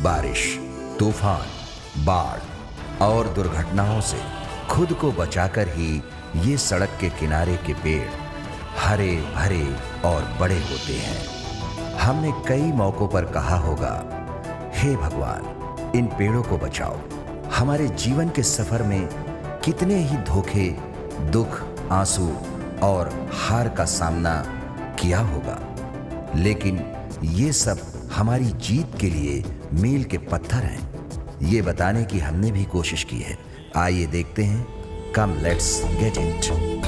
बारिश, तूफान, बाढ़ और दुर्घटनाओं से खुद को बचाकर ही ये सड़क के किनारे के पेड़ हरे भरे और बड़े होते हैं। हमने कई मौकों पर कहा होगा, हे भगवान इन पेड़ों को बचाओ। हमारे जीवन के सफर में कितने ही धोखे, दुख, आंसू और हार का सामना किया होगा, लेकिन ये सब हमारी जीत के लिए मील के पत्थर हैं। ये बताने की हमने भी कोशिश की है। आइए देखते हैं, कम लेट्स गेट इट।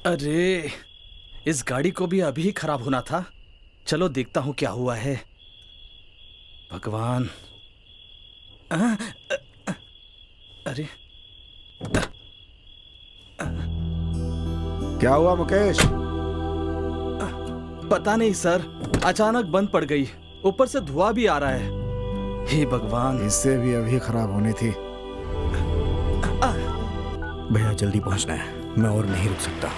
अरे, इस गाड़ी को भी अभी ही खराब होना था। चलो देखता हूं क्या हुआ है। भगवान। अरे, क्या हुआ मुकेश? पता नहीं सर, अचानक बंद पड़ गई। ऊपर से धुआं भी आ रहा है। हे भगवान। इससे भी अभी खराब होनी थी। भैया जल्दी पहुंचना है, मैं और नहीं रुक सकता।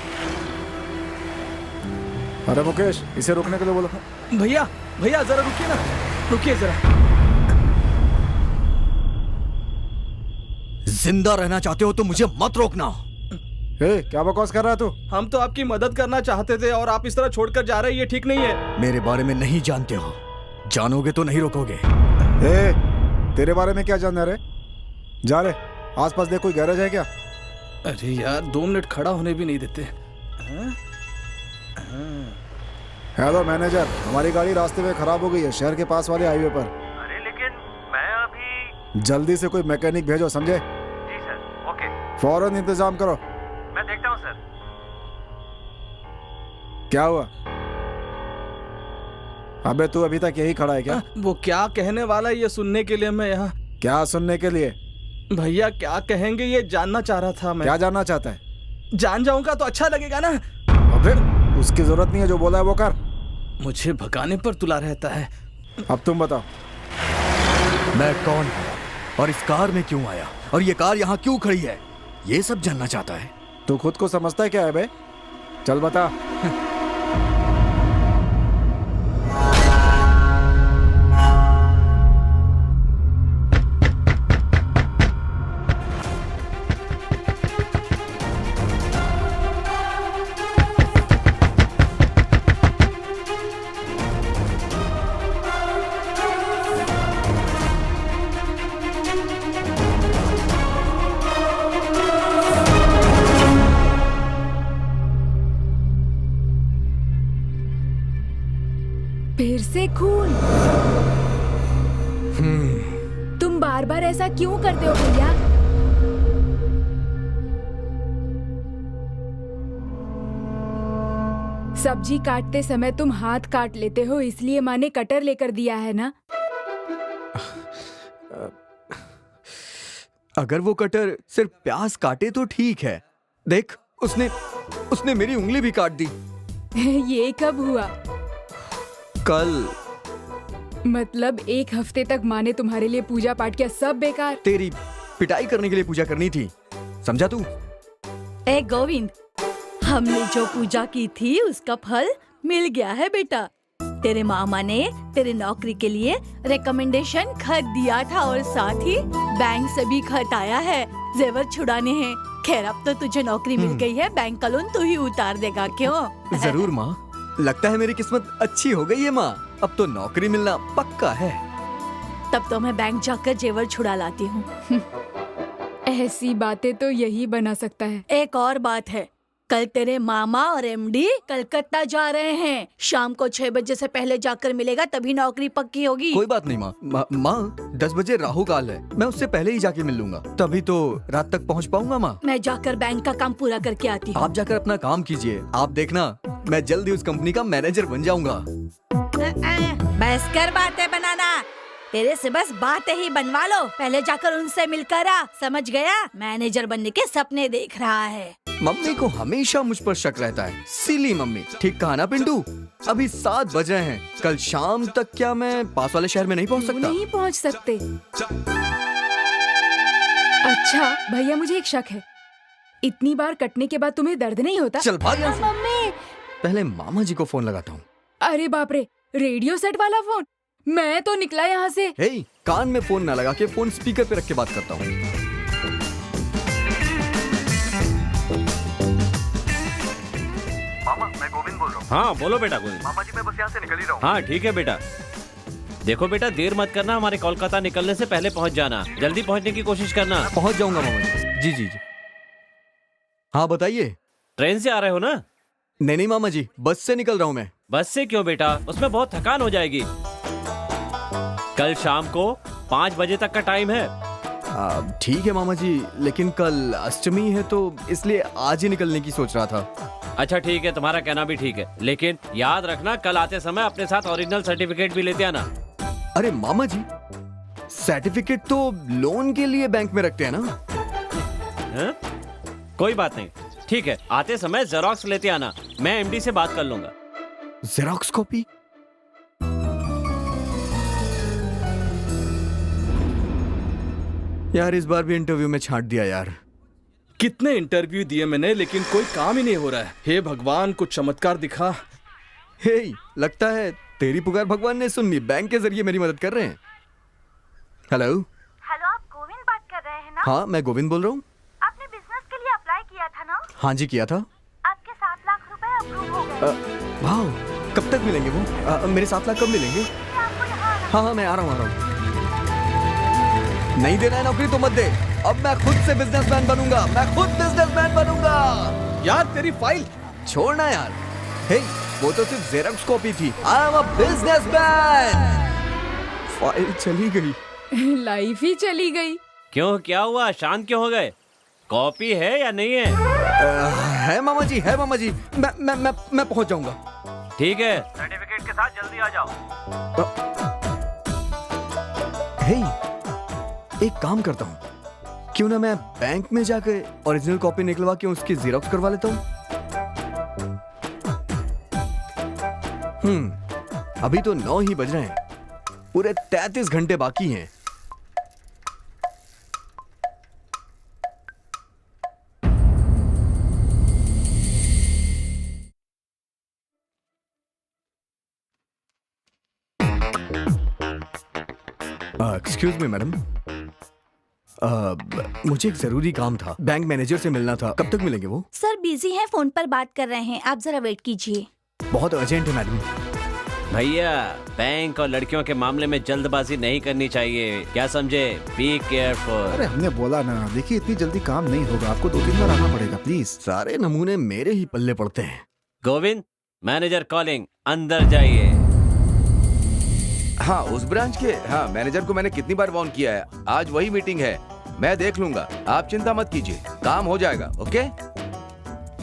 अरे मुकेश, इसे रुकने के लिए बोलो। भैया भैया जरा रुकिए ना, रुकिए जरा। जिंदा रहना चाहते हो तो मुझे मत रोकना। क्या बकवास कर रहा है तू? हम तो आपकी मदद करना चाहते थे और आप इस तरह छोड़कर जा रहे हैं, ये ठीक नहीं है। मेरे बारे में नहीं जानते हो, जानोगे तो नहीं रोकोगे। तेरे बारे में क्या जानना रे? जा रे, आसपास देख कोई गैरेज है क्या? अरे यार, 2 मिनट खड़ा होने भी नहीं देते। हेलो मैनेजर, हमारी गाड़ी रास्ते में खराब हो गई है, शहर के पास वाले हाईवे पर। अरे लेकिन मैं अभी। जल्दी से कोई मैकेनिक भेजो, समझे? जी सर, ओके। फौरन इंतजाम करो। मैं देखता हूँ सर। क्या हुआ? अबे तू अभी तक यही खड़ा है क्या? वो क्या कहने वाला है ये सुनने के लिए मैं यहाँ। क्या सुनने के लिए? भैया क्या कहेंगे ये जानना चाह रहा था मैं। क्या जानना चाहता है? जान जाऊंगा तो अच्छा लगेगा ना। अबे उसकी जरूरत नहीं है, जो बोला है वो कर। मुझे भगाने पर तुला रहता है। अब तुम बताओ, मैं कौन हूँ और इस कार में क्यों आया और ये कार यहाँ क्यों खड़ी है, ये सब जानना चाहता है। तू खुद को समझता है क्या है बे? चल बता। फिर से खून? तुम बार बार ऐसा क्यों करते हो भैया? सब्जी काटते समय तुम हाथ काट लेते हो, इसलिए माँ ने कटर लेकर दिया है ना? अगर वो कटर सिर्फ प्याज काटे तो ठीक है। देख, उसने मेरी उंगली भी काट दी। ये कब हुआ? कल। मतलब 1 हफ्ते तक माँ ने तुम्हारे लिए पूजा पाठ किया, सब बेकार? तेरी पिटाई करने के लिए पूजा करनी थी, समझा तू? ए गोविंद, हमने जो पूजा की थी उसका फल मिल गया है बेटा। तेरे मामा ने तेरे नौकरी के लिए रिकमेंडेशन खत दिया था और साथ ही बैंक से भी खत आया है, जेवर छुड़ाने हैं। खैर अब तो तुझे नौकरी मिल गई है, बैंक का लोन तू ही उतार देगा, क्यों? जरूर माँ, लगता है मेरी किस्मत अच्छी हो गई है माँ, अब तो नौकरी मिलना पक्का है। तब तो मैं बैंक जाकर जेवर छुड़ा लाती हूँ। ऐसी बातें तो यही बना सकता है। एक और बात है, कल तेरे मामा और एमडी कलकत्ता जा रहे हैं। शाम को 6 बजे से पहले जाकर मिलेगा, तभी नौकरी पक्की होगी। कोई बात नहीं माँ 10 बजे राहु काल है, मैं उससे पहले ही जाके मिल लूंगा, तभी तो रात तक पहुँच पाऊंगा माँ। मैं जाकर बैंक का काम पूरा करके आती हूँ। आप जाकर अपना काम कीजिए, आप देखना मैं जल्दी उस कंपनी का मैनेजर बन जाऊंगा। बस कर बातें बनाना, तेरे से बस बातें ही बनवा लो। पहले जाकर उनसे मिलकर आ, समझ गया? मैनेजर बनने के सपने देख रहा है। मम्मी को हमेशा मुझ पर शक रहता है। सिली मम्मी, ठीक कहा ना पिंटू? अभी 7 बज रहे हैं, कल शाम तक क्या मैं पास वाले शहर में नहीं पहुंच सकता? नहीं पहुंच सकते। अच्छा भैया, मुझे एक शक है, इतनी बार कटने के बाद तुम्हें दर्द नहीं होता? चल भाग यहाँ से। मम्मी, पहले मामा जी को फोन लगाता हूँ। अरे बाप रे, रेडियो सेट वाला फोन! मैं तो निकला यहाँ से। हे, कान में फोन ना लगा के फोन स्पीकर पे रख के बात करता हूँ। मामा मैं गोविंद बोल रहा हूँ। हाँ बोलो बेटा गोविंद। मामा जी मैं बस यहाँ से निकल ही रहा हूँ। हाँ ठीक है बेटा। देखो बेटा, देर मत करना, हमारे कोलकाता निकलने से पहले पहुंच जाना, जल्दी पहुंचने की कोशिश करना। पहुंच जाऊंगा मामा जी। जी। हाँ बताइए। ट्रेन से आ रहे हो ना? नहीं मामा जी, बस से निकल रहा हूँ मैं। बस से क्यों बेटा, उसमें बहुत थकान हो जाएगी। कल शाम को 5 बजे तक का टाइम है। ठीक है मामा जी, लेकिन कल अष्टमी है तो इसलिए आज ही निकलने की सोच रहा था। अच्छा ठीक है, तुम्हारा कहना भी ठीक है, लेकिन याद रखना कल आते समय अपने साथ ओरिजिनल सर्टिफिकेट भी लेते आना। अरे मामा जी, सर्टिफिकेट तो लोन के लिए बैंक में रखते हैं ना? है? कोई बात नहीं, ठीक है, आते समय जेरोक्स लेते आना, मैं एमडी से बात कर लूंगा। Xerox copy? यार इस बार भी इंटरव्यू में छांट दिया यार। कितने इंटरव्यू दिए मैंने, लेकिन कोई काम ही नहीं हो रहा है। हे भगवान, कुछ चमत्कार दिखा। हे, लगता है तेरी पुकार भगवान ने सुन ली, बैंक के जरिए मेरी मदद कर रहे हैं। हेलो। हेलो, आप गोविंद बात कर रहे हैं ना? हाँ मैं गोविंद बोल रहा हूँ। आपने बिजनेस के लिए अप्लाई किया था ना? हाँ जी किया था। आपके 7 लाख रुपए अप्रूव हो गए। वाह, कब तक मिलेंगे वो? मेरे 7 लाख कब मिलेंगे? आपको यहाँ आना। हाँ मैं आ रहा हूँ। नहीं देना है नौकरी तो मत दे, अब मैं खुद से बिजनेसमैन बनूंगा, मैं खुद बिजनेसमैन बनूंगा। यार तेरी फाइल छोड़ना यार। हे, वो तो सिर्फ जेरोक्स कॉपी थी। I am a businessman. File चली गई। लाइफ ही चली गई। क्यों, क्या हुआ, शांत क्यों हो गए? कॉपी है या नहीं है? है मामा जी, है मामा जी, मैं पहुंच जाऊंगा। ठीक है, सर्टिफिकेट के साथ जल्दी आ जाओ। हे, एक काम करता हूँ, क्यों ना मैं बैंक में जाकर ओरिजिनल कॉपी निकलवा के उसकी जेरोक्स करवा लेता हूँ। अभी तो 9 ही बज रहे हैं, पूरे 33 घंटे बाकी हैं। एक्सक्यूज मी मैडम, मुझे एक जरूरी काम था, बैंक मैनेजर से मिलना था, कब तक मिलेंगे वो? सर बिजी हैं, फोन पर बात कर रहे हैं, आप जरा वेट कीजिए। बहुत अर्जेंट है मैडम। भैया बैंक और लड़कियों के मामले में जल्दबाजी नहीं करनी चाहिए, क्या समझे? Be careful. अरे हमने बोला ना, देखिए इतनी जल्दी काम नहीं होगा, आपको 2-3 बार आना पड़ेगा प्लीज। सारे नमूने मेरे ही पल्ले पड़ते हैं। गोविंद, मैनेजर कॉलिंग, अंदर जाइए। हाँ उस ब्रांच के, हाँ मैनेजर को मैंने कितनी बार वार्न किया है, आज वही मीटिंग है, मैं देख लूंगा, आप चिंता मत कीजिए, काम हो जाएगा। ओके?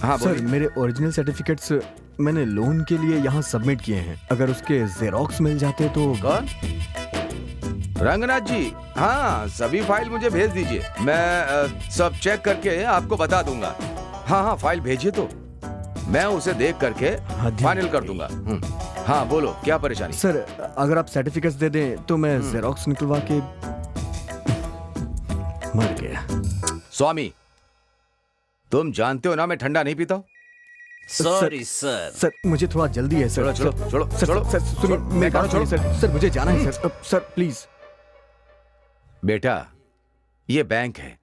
हाँ सर, मेरे ओरिजिनल सर्टिफिकेट्स मैंने लोन के लिए यहाँ सबमिट किए हैं, अगर उसके जेरोक्स मिल जाते तो। कौन? रंगनाथ जी? हाँ सभी फाइल मुझे भेज दीजिए, मैं सब चेक करके आपको बता दूंगा। हाँ फाइल भेजिए तो मैं उसे देख करके फाइनल कर दूंगा। हाँ बोलो, क्या परेशानी? सर अगर आप सर्टिफिकेट्स दे दें तो मैं जेरोक्स निकलवा के मर गया। स्वामी, तुम जानते हो ना मैं ठंडा नहीं पीता हूँ। Sorry sir. सर मुझे थोड़ा जल्दी है सर। छोड़ो छोड़ो सर, छोड़ो सर सुनिए, मैं काम छोड़ो। सर मुझे जाना है सर। Sir please. बेटा ये बैंक है,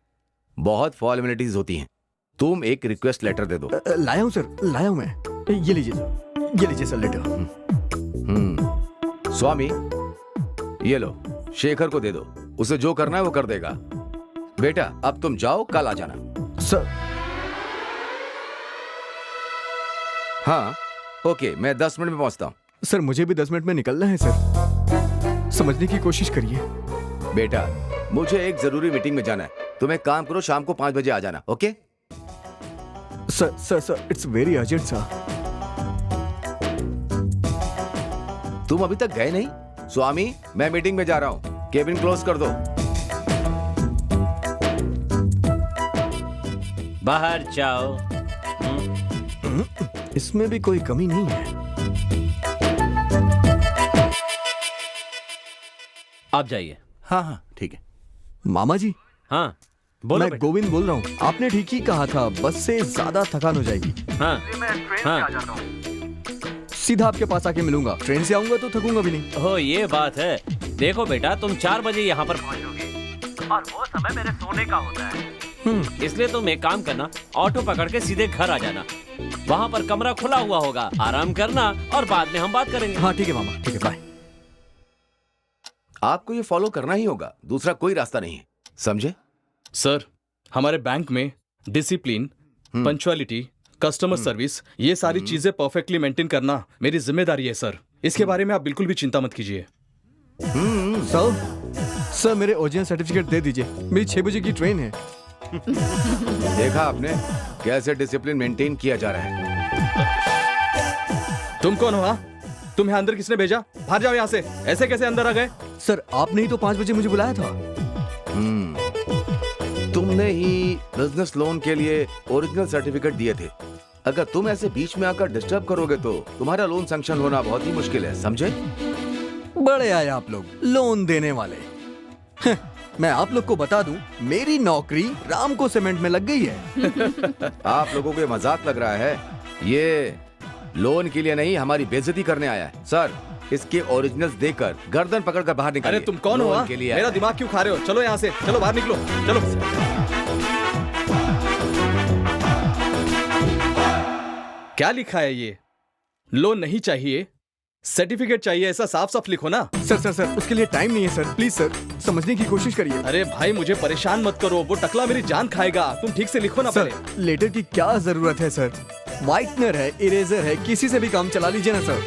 बहुत फॉर्मेलिटीज होती हैं, तुम एक रिक्वेस्ट लेटर दे दो। लाया हूँ सर, लाया हूँ मैं, ये लीजिए सर लेटर। स्वामी ये लो, शेखर को दे दो, उसे जो करना है वो कर देगा। बेटा अब तुम जाओ, कल आ जाना। सर हाँ ओके, मैं 10 मिनट में पहुंचता हूँ। सर मुझे भी 10 मिनट में निकलना है सर, समझने की कोशिश करिए। बेटा मुझे एक जरूरी मीटिंग में जाना है, तुम एक काम करो, शाम को 5 बजे आ जाना। Okay sir it's very urgent sir. तुम अभी तक गए नहीं? स्वामी मैं मीटिंग में जा रहा हूँ, केबिन क्लोज कर दो। बाहर जाओ। इसमें भी कोई कमी नहीं है। आप जाइए। हाँ हाँ ठीक है। मामा जी हाँ बोलो मैं बेटा। गोविंद बोल रहा हूँ। आपने ठीक ही कहा था, बस से ज्यादा थकान हो जाएगी। हाँ मैं ट्रेन से हाँ। आ जाता हूँ। सीधा आपके पास आके मिलूंगा। ट्रेन से आऊंगा तो थकूंगा भी नहीं। हो ये बात है। देखो बेटा तुम 4 बजे यहाँ पर पहुंचोगे और वो समय मेरे सोने का होता है। इसलिए तुम एक काम करना, ऑटो पकड़ के सीधे घर आ जाना। वहाँ पर कमरा खुला हुआ होगा, आराम करना और बाद में हम बात करेंगे। हाँ ठीक है मामा, ठीक है, बाय। आपको ये फॉलो करना ही होगा, दूसरा कोई रास्ता नहीं है, समझे? सर हमारे बैंक में डिसिप्लिन, पंक्चुअलिटी, कस्टमर सर्विस, ये सारी चीजें परफेक्टली मेंटेन करना मेरी जिम्मेदारी है सर। इसके बारे में आप बिल्कुल भी चिंता मत कीजिए। सर मेरे ओरिजिनल सर्टिफिकेट दे दीजिए, मेरी 6 बजे की ट्रेन है। देखा आपने कैसे डिसिप्लिन मेंटेन किया जा रहा है? तुम कौन हो? हाँ तुम यहाँ अंदर किसने भेजा? बाहर जाओ यहाँ से। ऐसे कैसे अंदर आ गए? सर आपने ही तो 5 बजे मुझे बुलाया था। तुमने ही बिजनेस लोन के लिए ओरिजिनल सर्टिफिकेट दिए थे। अगर तुम ऐसे बीच में आकर डिस्टर्ब करोगे तो तुम्हारा लोन सैंक्शन होना बहुत ही मुश्किल है, समझे? बड़े आए आप लोग, लोन देने वाले। मैं आप लोग को बता दूं, मेरी नौकरी रामको सीमेंट में लग गई है। आप लोगों को ये मजाक लग रहा है? ये लोन के लिए नहीं, हमारी बेइज्जती करने आया है। सर इसके ओरिजिनल्स देकर गर्दन पकड़कर बाहर निकालिए। अरे तुम कौन हो? लोन हाँ? के लिए मेरा आया है। दिमाग क्यों खा रहे हो? चलो यहाँ से, चलो बाहर निकलो, चलो। क्या लिखा है ये? लोन नहीं चाहिए, सर्टिफिकेट चाहिए, ऐसा साफ साफ लिखो ना। सर उसके लिए टाइम नहीं है सर, प्लीज सर समझने की कोशिश करिए। अरे भाई मुझे परेशान मत करो, वो टकला मेरी जान खाएगा। तुम ठीक से लिखो ना सर पहले। लेटर की क्या जरूरत है सर? व्हाइटनर है, इरेजर है, किसी से भी काम चला लीजिए ना सर।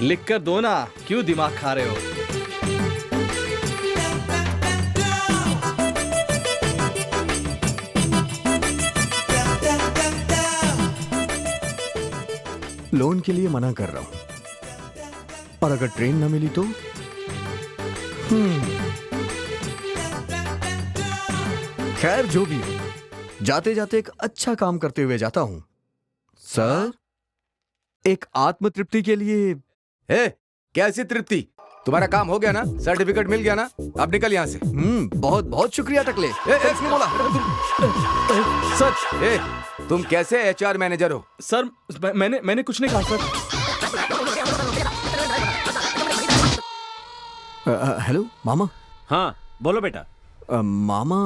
लिख कर दो ना, क्यों दिमाग खा रहे हो? लोन के लिए मना कर रहा हूं, और अगर ट्रेन ना मिली तो खैर जो भी हो, जाते जाते एक अच्छा काम करते हुए जाता हूं। सर एक आत्म तृप्ति के लिए। कैसी तृप्ति? तुम्हारा काम हो गया ना, सर्टिफिकेट मिल गया ना, अब निकल यहाँ से। बहुत बहुत शुक्रिया टकले। किसने बोला? सर तुम कैसे HR मैनेजर हो? सर मैंने कुछ नहीं कहा सर। हेलो मामा। हाँ बोलो बेटा। मामा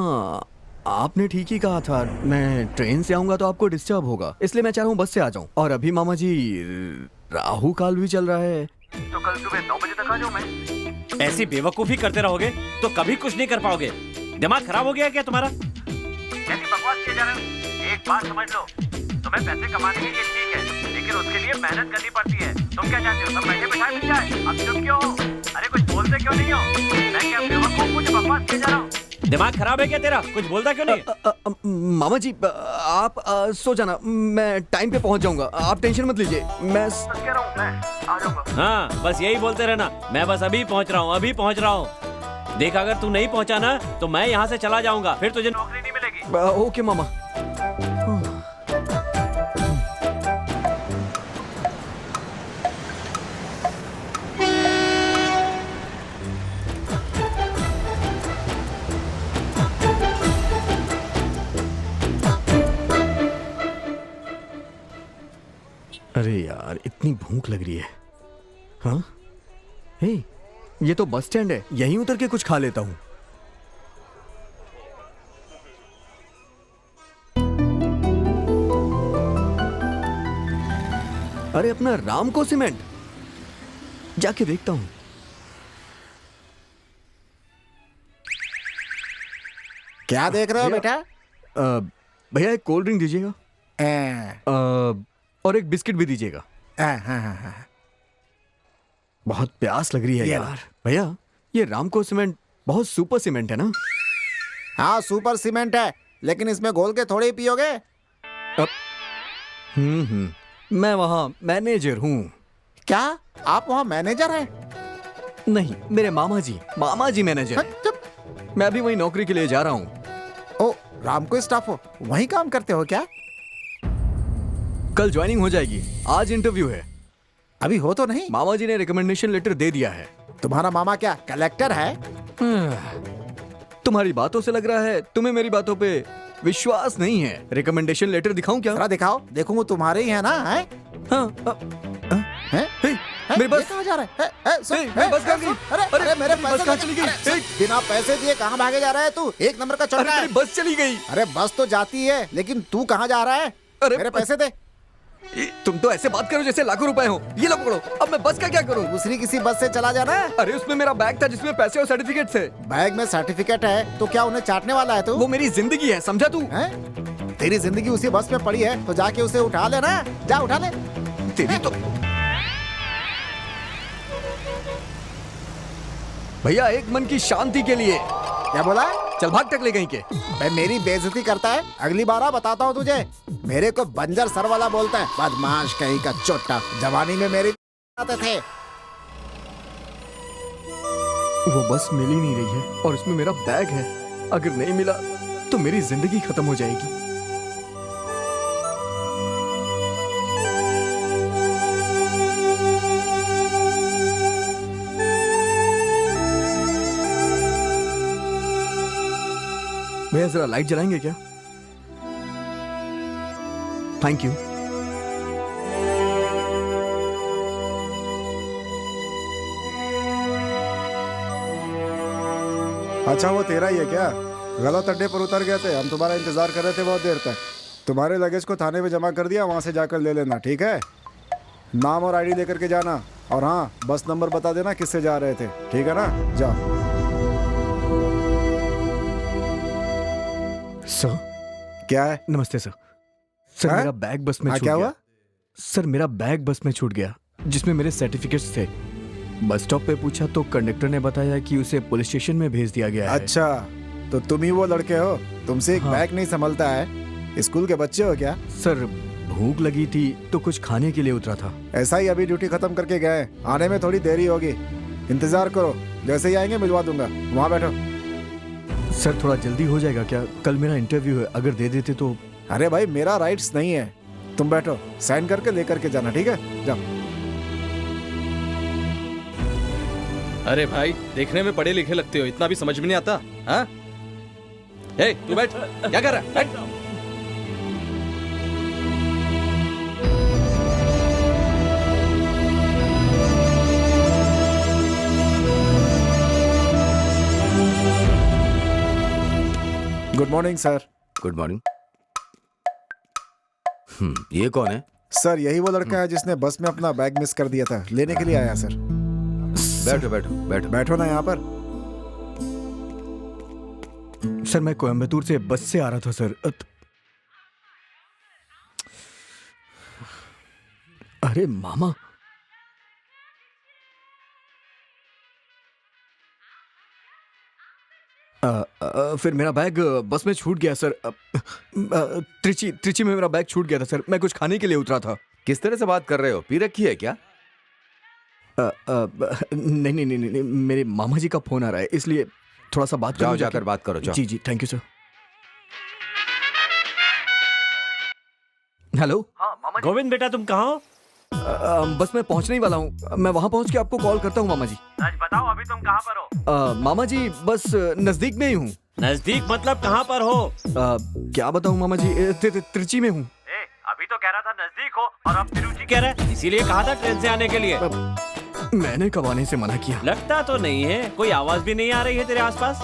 आपने ठीक ही कहा था, मैं ट्रेन से आऊंगा तो आपको डिस्टर्ब होगा, इसलिए मैं चाह रहा हूँ बस से आ जाऊं। और अभी मामा जी राहु काल भी चल रहा है। तो कल सुबह 9 बजे तक आ जाऊं मैं। ऐसी बेवकूफी करते रहोगे तो कभी कुछ नहीं कर पाओगे। दिमाग खराब हो गया क्या तुम्हारा? कैसी बकवास किए जा रहे हो? एक बात समझ लो, तुम्हें पैसे कमाने के लिए ठीक है, लेकिन उसके लिए मेहनत करनी पड़ती है। तुम क्या चाहते हो, सब बैठे बैठाए मिल जाए? अब चुप क्यों हो? अरे कुछ बोलते क्यों नहीं हो? मैं क्या बेवकूफ हूँ जो बकवास किए जा रहा हूँ? दिमाग खराब है क्या तेरा? कुछ बोलता क्यों नहीं? मामा जी आप सो जाना, मैं टाइम पे पहुंच जाऊंगा, आप टेंशन मत लीजिए। मैं कह रहा हूँ मैं आ जाऊंगा। हाँ बस यही बोलते रहना, मैं बस अभी पहुंच रहा हूँ, अभी पहुंच रहा हूँ। देख अगर तू नहीं पहुंचा ना तो मैं यहाँ से चला जाऊंगा, फिर तुझे नौकरी नहीं मिलेगी। ओके मामा। अरे यार इतनी भूख लग रही है। हाँ हे, ये तो बस स्टैंड है, यहीं उतर के कुछ खा लेता हूँ। अरे अपना रामको सीमेंट, जाके देखता हूँ। क्या देख रहे हो बेटा? भैया एक कोल्ड ड्रिंक दीजिएगा ए, और एक बिस्किट भी दीजिएगा। हाँ। बहुत प्यास लग रही है ये यार। भैया ये रामको सीमेंट बहुत सुपर सीमेंट है ना? हाँ सुपर सीमेंट है, लेकिन इसमें घोल के थोड़े ही पियोगे। मैं वहाँ मैनेजर हूँ। क्या आप वहाँ मैनेजर हैं? नहीं, मेरे मामा जी मैनेजर हैं। मैं अभी वही नौकरी के लिए जा रहा हूँ। ओ रामको स्टाफ हो, वहीं काम करते हो क्या? कल ज्वाइनिंग हो जाएगी, आज इंटरव्यू है। अभी हो तो नहीं? मामा जी ने रिकमेंडेशन लेटर दे दिया है। तुम्हारा मामा क्या कलेक्टर है? तुम्हारी बातों से लग रहा है तुम्हें मेरी बातों पे विश्वास नहीं है। रिकमेंडेशन लेटर दिखाऊं क्या? जरा दिखाओ, देखूंगा तुम्हारे ही है ना? है? मेरे बस कहाँ जा रहा है? मेरी बस कहाँ गई? अरे मेरे मेरी बस कहाँ चली गई? बिना पैसे दिए कहाँ भागे जा रहा है तू? एक नंबर का चौका है। मेरी बस चली गई। अरे बस तो जाती है, लेकिन तू कहाँ जा रहा है? अरे मेरे पैसे दे। तुम तो ऐसे बात करो जैसे लाखों रुपए हो। ये लो पकड़ो। अब मैं बस का क्या करूं? दूसरी किसी बस से चला जाना। अरे उसमें मेरा बैग था जिसमें पैसे और सर्टिफिकेट थे। बैग में सर्टिफिकेट है तो क्या उन्हें चाटने वाला है तू? वो मेरी जिंदगी है, समझा तू? तेरी जिंदगी उसी बस में पड़ी है तो जाके उसे उठा ले ना। जा उठा ले। तेरी तो भैया एक मन की शांति के लिए। क्या बोला? चल भाग टकले कहीं के। भाई मेरी बेइज्जती करता है? अगली बार बताता हूँ तुझे। मेरे को बंजर सर वाला बोलता है, बदमाश कहीं का चोटा। जवानी में मेरी आते थे। वो बस मिल ही नहीं रही है और उसमें मेरा बैग है। अगर नहीं मिला तो मेरी जिंदगी खत्म हो जाएगी। भैया जरा लाइट जलाएंगे क्या? Thank you. अच्छा वो तेरा ही है क्या? गलत अड्डे पर उतर गए थे, हम तुम्हारा इंतजार कर रहे थे बहुत देर तक। तुम्हारे लगेज को थाने में जमा कर दिया, वहाँ से जाकर ले लेना, ठीक है? नाम और आईडी लेकर के जाना, और हाँ बस नंबर बता देना किससे जा रहे थे, ठीक है ना? जाओ। सर क्या है? नमस्ते सर। सर हाँ? मेरा बैग बस में छूट क्या गया। हुआ? सर मेरा बैग बस में छूट गया जिसमें मेरे सर्टिफिकेट्स थे। बस स्टॉप पे पूछा तो कंडक्टर ने बताया कि उसे पुलिस स्टेशन में भेज दिया गया है। अच्छा तो तुम ही वो लड़के हो? तुमसे एक बैग नहीं संभलता है? स्कूल के बच्चे हो क्या? सर भूख लगी थी तो कुछ खाने के लिए उतरा था। ऐसा ही, अभी ड्यूटी खत्म करके गए, आने में थोड़ी देरी होगी। इंतजार करो, जैसे ही आएंगे मिलवा दूंगा। वहाँ बैठो। सर थोड़ा जल्दी हो जाएगा क्या? कल मेरा इंटरव्यू है, अगर दे देते तो। अरे भाई मेरा राइट्स नहीं है। तुम बैठो, साइन करके लेकर के जाना, ठीक है? जाओ। अरे भाई देखने में पढ़े लिखे लगते हो, इतना भी समझ में नहीं आता? हाँ? ए, तू बैठ, क्या कर रहा है? बैठ। Good morning sir. Good morning. ये कौन है? सर यही वो लड़का है जिसने बस में अपना बैग मिस कर दिया था, लेने के लिए आया सर। बैठो बैठो बैठो बैठो ना यहाँ पर। सर मैं कोयम्बतूर से बस से आ रहा था सर। अरे मामा, फिर मेरा बैग बस में छूट गया सर। त्रिची में मेरा बैग छूट गया था सर। मैं कुछ खाने के लिए उतरा था। किस तरह से बात कर रहे हो? पी रखी है क्या? नहीं नहीं नहीं नहीं, मेरे मामा जी का फोन आ रहा है, इसलिए थोड़ा सा बात जाओ, जाकर बात करो, जाओ। जी जी thank you sir. Hello. Govind बेटा तुम कहाँ हो? बस मैं पहुंचने ही वाला हूँ। मैं वहाँ पहुँच के आपको कॉल करता हूँ मामा जी। आज बताओ अभी तुम कहाँ पर हो? मामा जी बस नजदीक में ही हूँ। नजदीक मतलब कहाँ पर हो? क्या बताऊँ मामा जी, त्रिची में हूँ। अभी तो कह रहा था नजदीक हो और अब तिरुचि कह रहे, इसीलिए कहा था ट्रेन से आने के लिए। मैंने कब आने से मना किया? लगता तो नहीं है, कोई आवाज भी नहीं आ रही है तेरे आसपास।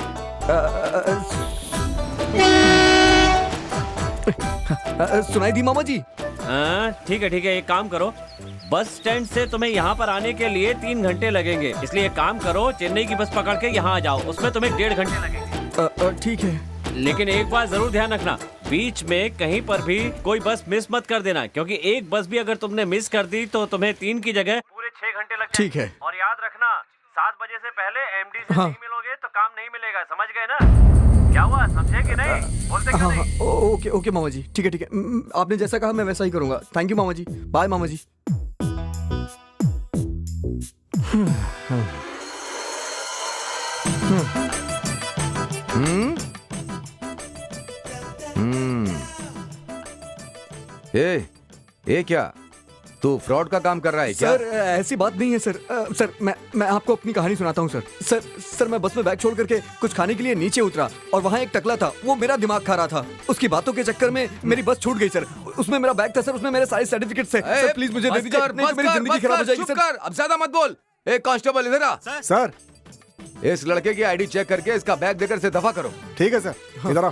सुनाई दी मामा जी? ठीक है, एक काम करो, बस स्टैंड से तुम्हें यहाँ पर आने के लिए 3 घंटे लगेंगे, इसलिए एक काम करो, चेन्नई की बस पकड़ के यहाँ आ जाओ, उसमें तुम्हें 1.5 घंटे लगेंगे। ठीक है, लेकिन एक बात जरूर ध्यान रखना, बीच में कहीं पर भी कोई बस मिस मत कर देना, क्योंकि एक बस भी अगर तुमने मिस कर दी तो तुम्हें 3 की जगह पूरे 6 घंटे लग ठीक है। और याद रखना 7 बजे से पहले एमडी से हाँ। नहीं मिलोगे तो काम नहीं मिलेगा, समझ गए ना? क्या हुआ, समझे कि नहीं? बोलते क्यों हाँ हाँ नहीं? ओके ओके मामा जी, ठीक है ठीक है। आपने जैसा कहा मैं वैसा ही करूंगा। थैंक यू मामा जी। बाय मामा जी। ये क्या तू फ्रॉड का काम कर रहा है क्या? सर ऐसी बात नहीं है सर। सर मैं आपको अपनी कहानी सुनाता हूँ सर। सर मैं बस में बैग छोड़ करके कुछ खाने के लिए नीचे उतरा और वहाँ एक टकला था, वो मेरा दिमाग खा रहा था। उसकी बातों के चक्कर में मेरी बस छूट गई सर। उसमें मेरा बैग था सर, उसमें मेरे सारे सर्टिफिकेट्स थे। सर प्लीज मुझे दे दीजिए, नहीं तो मेरी जिंदगी खराब हो जाएगी चुप सर। कर, अब ज्यादा मत बोल। एक कांस्टेबल इधर आ। सर इस लड़के की आईडी चेक करके इसका बैग देकर इसे दफा करो। ठीक है सर, इधर आओ।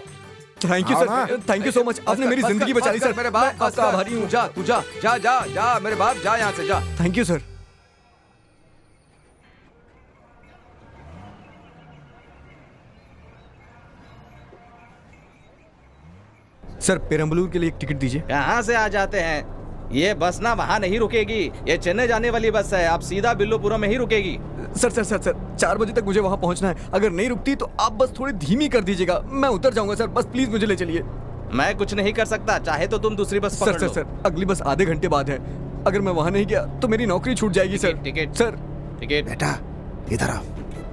थैंक यू हाँ, सर, हाँ। Thank you so much. आपने मेरी जिंदगी बचा ली सर। मेरे बाप, मैं आपका आभारी हूँ। जा तू जा जा जा जा मेरे बाप, जा यहाँ से जा। Thank you sir. Sir Perambalur के लिए एक टिकट दीजिए। कहाँ से आ जाते हैं? ये बस ना वहाँ नहीं रुकेगी, ये चेन्नई जाने वाली बस है, आप सीधा बिल्लुपुरम में ही रुकेगी। सर 4 बजे तक मुझे वहाँ पहुँचना है। अगर नहीं रुकती तो आप बस थोड़ी धीमी कर दीजिएगा, मैं उतर जाऊंगा सर। बस प्लीज मुझे ले चलिए। मैं कुछ नहीं कर सकता, चाहे तो तुम दूसरी बस पकड़ लो। सर अगली बस आधे घंटे बाद है। अगर मैं वहाँ नहीं गया तो मेरी नौकरी छूट जाएगी सर। Ticket sir ticket. बेटा इधर आओ।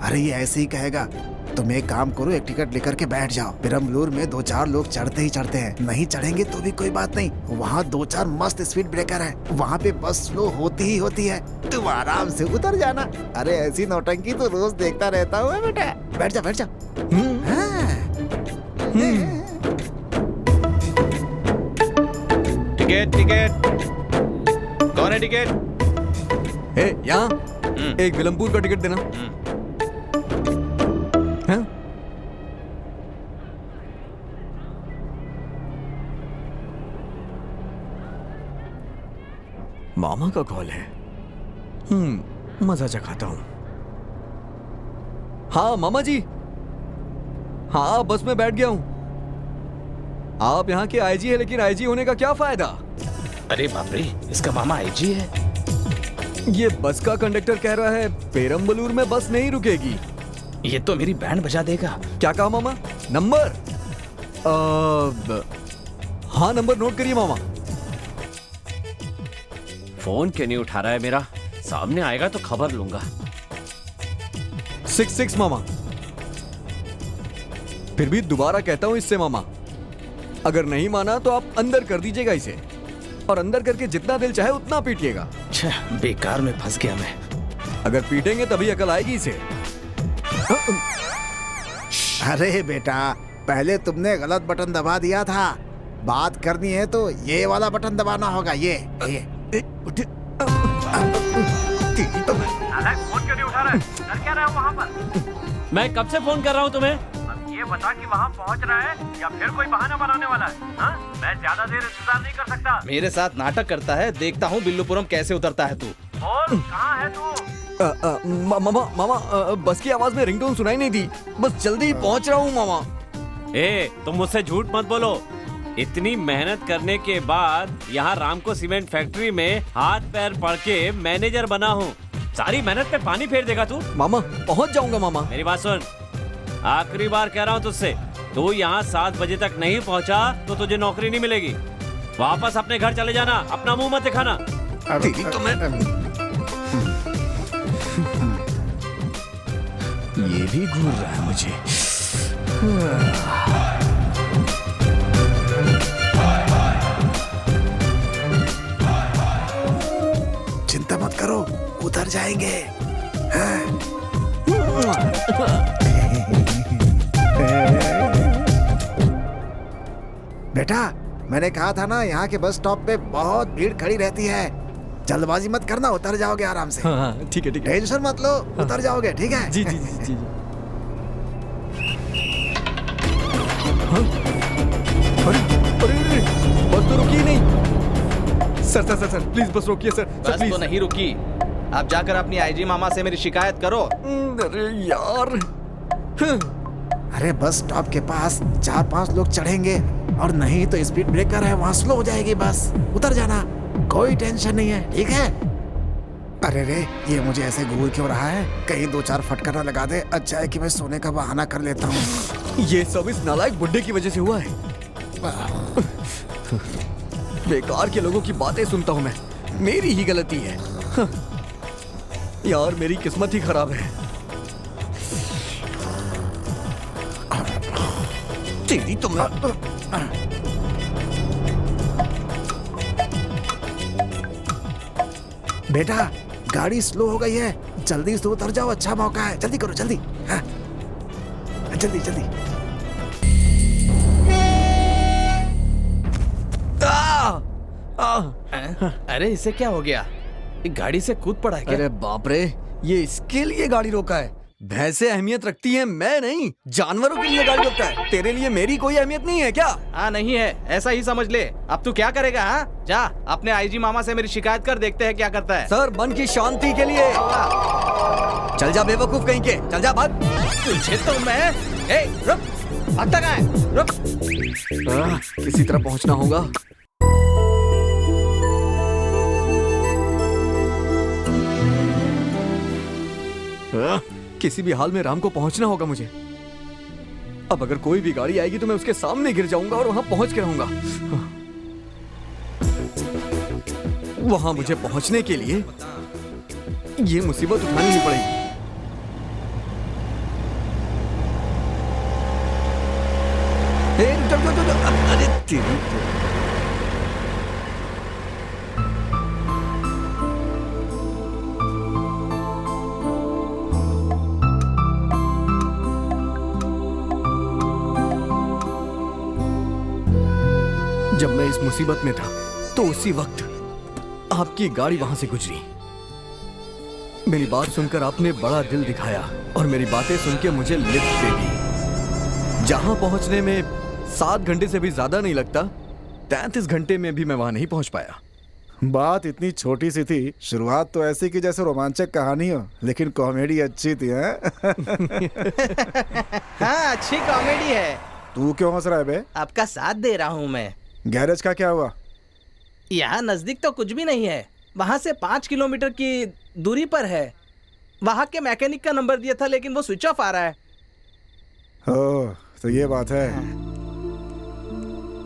अरे ये ऐसे ही कहेगा। तुम एक काम करो, एक टिकट लेकर के बैठ जाओ। पेरम्बलूर में 2-4 लोग चढ़ते ही चढ़ते हैं, नहीं चढ़ेंगे तो भी कोई बात नहीं। वहाँ 2-4 मस्त स्पीड ब्रेकर है, वहाँ पे बस स्लो होती ही होती है। तुम आराम से उतर जाना। अरे ऐसी नौटंकी तो रोज देखता रहता हूँ बेटा। बैठ जा बैठ जा। Ticket ticket. कौन है टिकट? यहाँ एक विलमपुर का टिकट देना। हाँ? मामा का कॉल है। मजा चखाता हूं। हाँ मामा जी, हाँ बस में बैठ गया हूं। आप यहाँ के आईजी है, लेकिन आईजी होने का क्या फायदा? अरे बाप रे, इसका मामा आईजी है। ये बस का कंडक्टर कह रहा है पेरम्बलूर में बस नहीं रुकेगी। ये तो मेरी बैंड बजा देगा। क्या कहा मामा? नंबर? हाँ नंबर नोट करिए मामा। फोन क्यों नहीं उठा रहा है मेरा? सामने आएगा तो खबर लूंगा। 66 मामा। फिर भी दोबारा कहता हूं इससे मामा, अगर नहीं माना तो आप अंदर कर दीजिएगा इसे, और अंदर करके जितना दिल चाहे उतना पीटिएगा। बेकार में फंस गया मैं। अगर पीटेंगे तभी अकल आएगी इसे। अरे बेटा, पहले तुमने गलत बटन दबा दिया था। बात करनी है तो ये वाला बटन दबाना होगा। ये नालायक, फोन क्यों नहीं उठा रहा है? कर क्या रहे हो वहाँ पर? मैं कब से फोन कर रहा हूँ तुम्हें? अब ये बता कि वहाँ पहुँच रहा है या फिर कोई बहाना बनाने वाला है? हाँ? मैं ज्यादा देर इंतजार नहीं कर सकता। मेरे साथ नाटक करता है, देखता हूँ बिल्लुपुरम कैसे उतरता है तू। बोल, कहाँ है तू? मामा बस की आवाज में रिंगटोन सुनाई नहीं दी। बस जल्दी ही पहुंच रहा हूँ मामा। तुम मुझसे झूठ मत बोलो। इतनी मेहनत करने के बाद यहाँ रामको सीमेंट फैक्ट्री में हाथ पैर पड़ के मैनेजर बना हूँ। सारी मेहनत पे पानी फेर देगा तू? मामा पहुंच जाऊंगा मामा। मेरी बात सुन, आखिरी बार कह रहा हूँ तुझसे, तू यहाँ 7 बजे तक नहीं पहुँचा तो तुझे नौकरी नहीं मिलेगी। वापस अपने घर चले जाना, अपना मुंह मत दिखाना। तो मैं ये भी घूर रहा है मुझे। चिंता मत करो, उतर जाएंगे। बेटा मैंने कहा था ना, यहाँ के बस स्टॉप पे बहुत भीड़ खड़ी रहती है। जल्दबाजी मत करना, उतर जाओगे आराम से। हाँ ठीक है ठीक है। टेंशन मत लो, उतर जाओगे। ठीक है? जी जी जी जी। हाँ? अरे बस तो रुकी नहीं। सर प्लीज बस रोकिए सर। बस तो नहीं रुकी। आप जाकर अपनी आईजी मामा से मेरी शिकायत करो। अरे यार। अरे बस स्टॉप के पास 4-5 लोग चढ़ेंगे और नहीं तो स्पीड ब्रेकर है, वहाँ स्लो हो जाएगी बस, उतर जाना, कोई टेंशन नहीं है, ठीक है? अरे रे, ये मुझे ऐसे घूर क्यों रहा है? कहीं 2-4 फटका ना लगा दे। अच्छा है कि मैं सोने का बहाना कर लेता हूँ। ये सब इस नालायक बुड्ढे की वजह से हुआ है। बेकार के लोगों की बातें सुनता हूँ मैं, मेरी ही गलती है। यार मेरी किस्मत ही खराब है। तेरी तो मैं बेटा गाड़ी स्लो हो गई है, जल्दी से उतर जाओ, अच्छा मौका है, जल्दी करो जल्दी। हाँ, जल्दी जल्दी। अरे इसे क्या हो गया? ये गाड़ी से कूद पड़ा है क्या? अरे बाप रे, ये इसके लिए गाड़ी रोका है। भैंसे अहमियत रखती हैं, मैं नहीं। जानवरों के लिए गाड़ी रोकता है, तेरे लिए मेरी कोई अहमियत नहीं है क्या? हाँ नहीं है, ऐसा ही समझ ले। अब तू क्या करेगा? हाँ जा अपने आईजी मामा से मेरी शिकायत कर, देखते हैं क्या करता है। सर मन की शांति के लिए। चल जा बेवकूफ कहीं के, चल जा भाग। तुझे तो मैं रुक, भागता कहाँ है? रुक। किसी तरह पहुंचना होगा। किसी भी हाल में राम को पहुंचना होगा मुझे। अब अगर कोई भी गाड़ी आएगी तो मैं उसके सामने गिर जाऊंगा और वहां पहुंच के रहूंगा। वहां मुझे पहुंचने के लिए ये मुसीबत उठानी ही पड़ेगी। अरे तेरी जब मैं इस मुसीबत में था तो उसी वक्त आपकी गाड़ी वहां से गुजरी। मेरी बात सुनकर आपने बड़ा दिल दिखाया और मेरी बातें सुन के मुझे लिफ्ट दे दी। जहां पहुंचने में 7 घंटे से भी ज्यादा नहीं लगता, 33 घंटे में भी मैं वहां नहीं पहुंच पाया। बात इतनी छोटी सी थी, शुरुआत तो ऐसी की जैसे रोमांचक कहानी हो, लेकिन कॉमेडी अच्छी थी। हैं? हाँ अच्छी कॉमेडी है। तू क्यों हंस रहा है बे? आपका साथ दे रहा हूँ मैं। गैरेज का क्या हुआ? यहाँ नजदीक तो कुछ भी नहीं है, वहां से 5 किलोमीटर की दूरी पर है। वहां के मैकेनिक का नंबर दिया था लेकिन वो स्विच ऑफ आ रहा है। ओह तो ये बात है।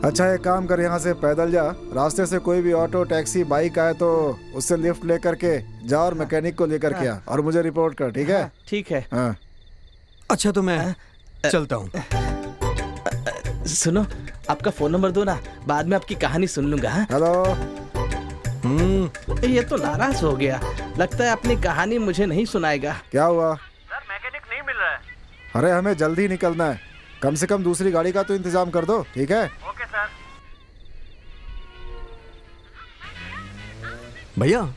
अच्छा एक काम कर, यहाँ से पैदल जा, रास्ते से कोई भी ऑटो टैक्सी बाइक आए तो उससे लिफ्ट लेकर के जा और मैकेनिक को लेकर के आ और मुझे रिपोर्ट कर, ठीक है? ठीक है। हाँ। अच्छा तो मैं चलता हूँ। सुनो, आपका फोन नंबर दो ना, बाद में आपकी कहानी सुन लूंगा। हेलो। ये तो नाराज हो गया, लगता है अपनी कहानी मुझे नहीं सुनाएगा। क्या हुआ? सर मैकेनिक नहीं मिल रहा है। अरे हमें जल्दी निकलना है, कम से कम दूसरी गाड़ी का तो इंतजाम कर दो, ठीक है? Okay sir. भैया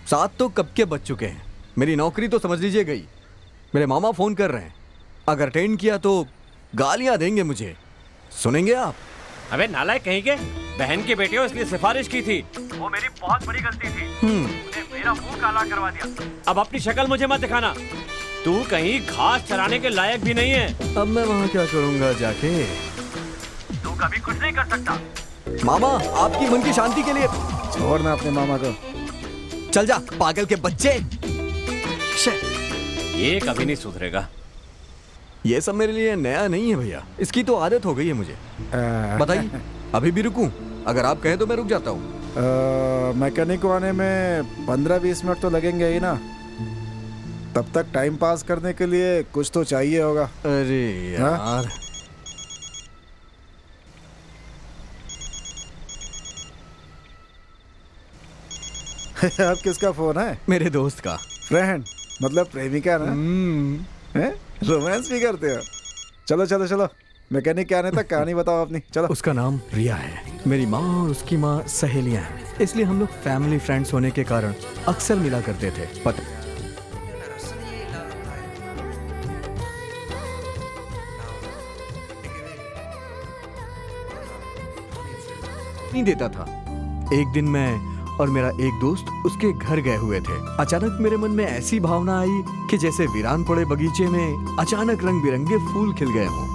7 तो कब के बज चुके हैं, मेरी नौकरी तो समझ लीजिए गई। मेरे मामा फोन कर रहे हैं, अगर अटेंड किया तो गालियां देंगे मुझे, सुनेंगे आप? अबे नालायक कहीं के, बहन के बेटे हो इसलिए सिफारिश की थी। वो मेरी बहुत बड़ी गलती थी, उसने मेरा मुंह काला करवा दिया। अब अपनी शक्ल मुझे मत दिखाना, तू कहीं घास चराने के लायक भी नहीं है। अब मैं वहाँ क्या करूँगा जाके? तू कभी कुछ नहीं कर सकता। मामा आपकी मन की शांति के लिए छोड़ना अपने मामा को। चल जा पागल के बच्चे। ये कभी नहीं सुधरेगा। ये सब मेरे लिए नया नहीं है भैया, इसकी तो आदत हो गई है मुझे। बताइए अभी भी रुकूं? अगर आप कहें तो मैं रुक जाता हूँ। मैकेनिक को आने में 15-20 मिनट तो लगेंगे ही ना, तब तक टाइम पास करने के लिए कुछ तो चाहिए होगा। अरे यार अब किसका फोन है? मेरे दोस्त का। फ्रेंड मतलब प्रेमिका ना? रोमांस भी करते हो? चलो चलो चलो, मैकेनिक के आने तक कहानी बताओ अपनी, चलो। उसका नाम रिया है, मेरी माँ और उसकी माँ सहेलियां हैं, इसलिए हम लोग फैमिली फ्रेंड्स होने के कारण अक्सर मिला करते थे। पता नहीं देता था। एक दिन मैं और मेरा एक दोस्त उसके घर गए हुए थे। अचानक मेरे मन में ऐसी भावना आई कि जैसे वीरान पड़े बगीचे में अचानक रंग बिरंगे फूल खिल गए हों।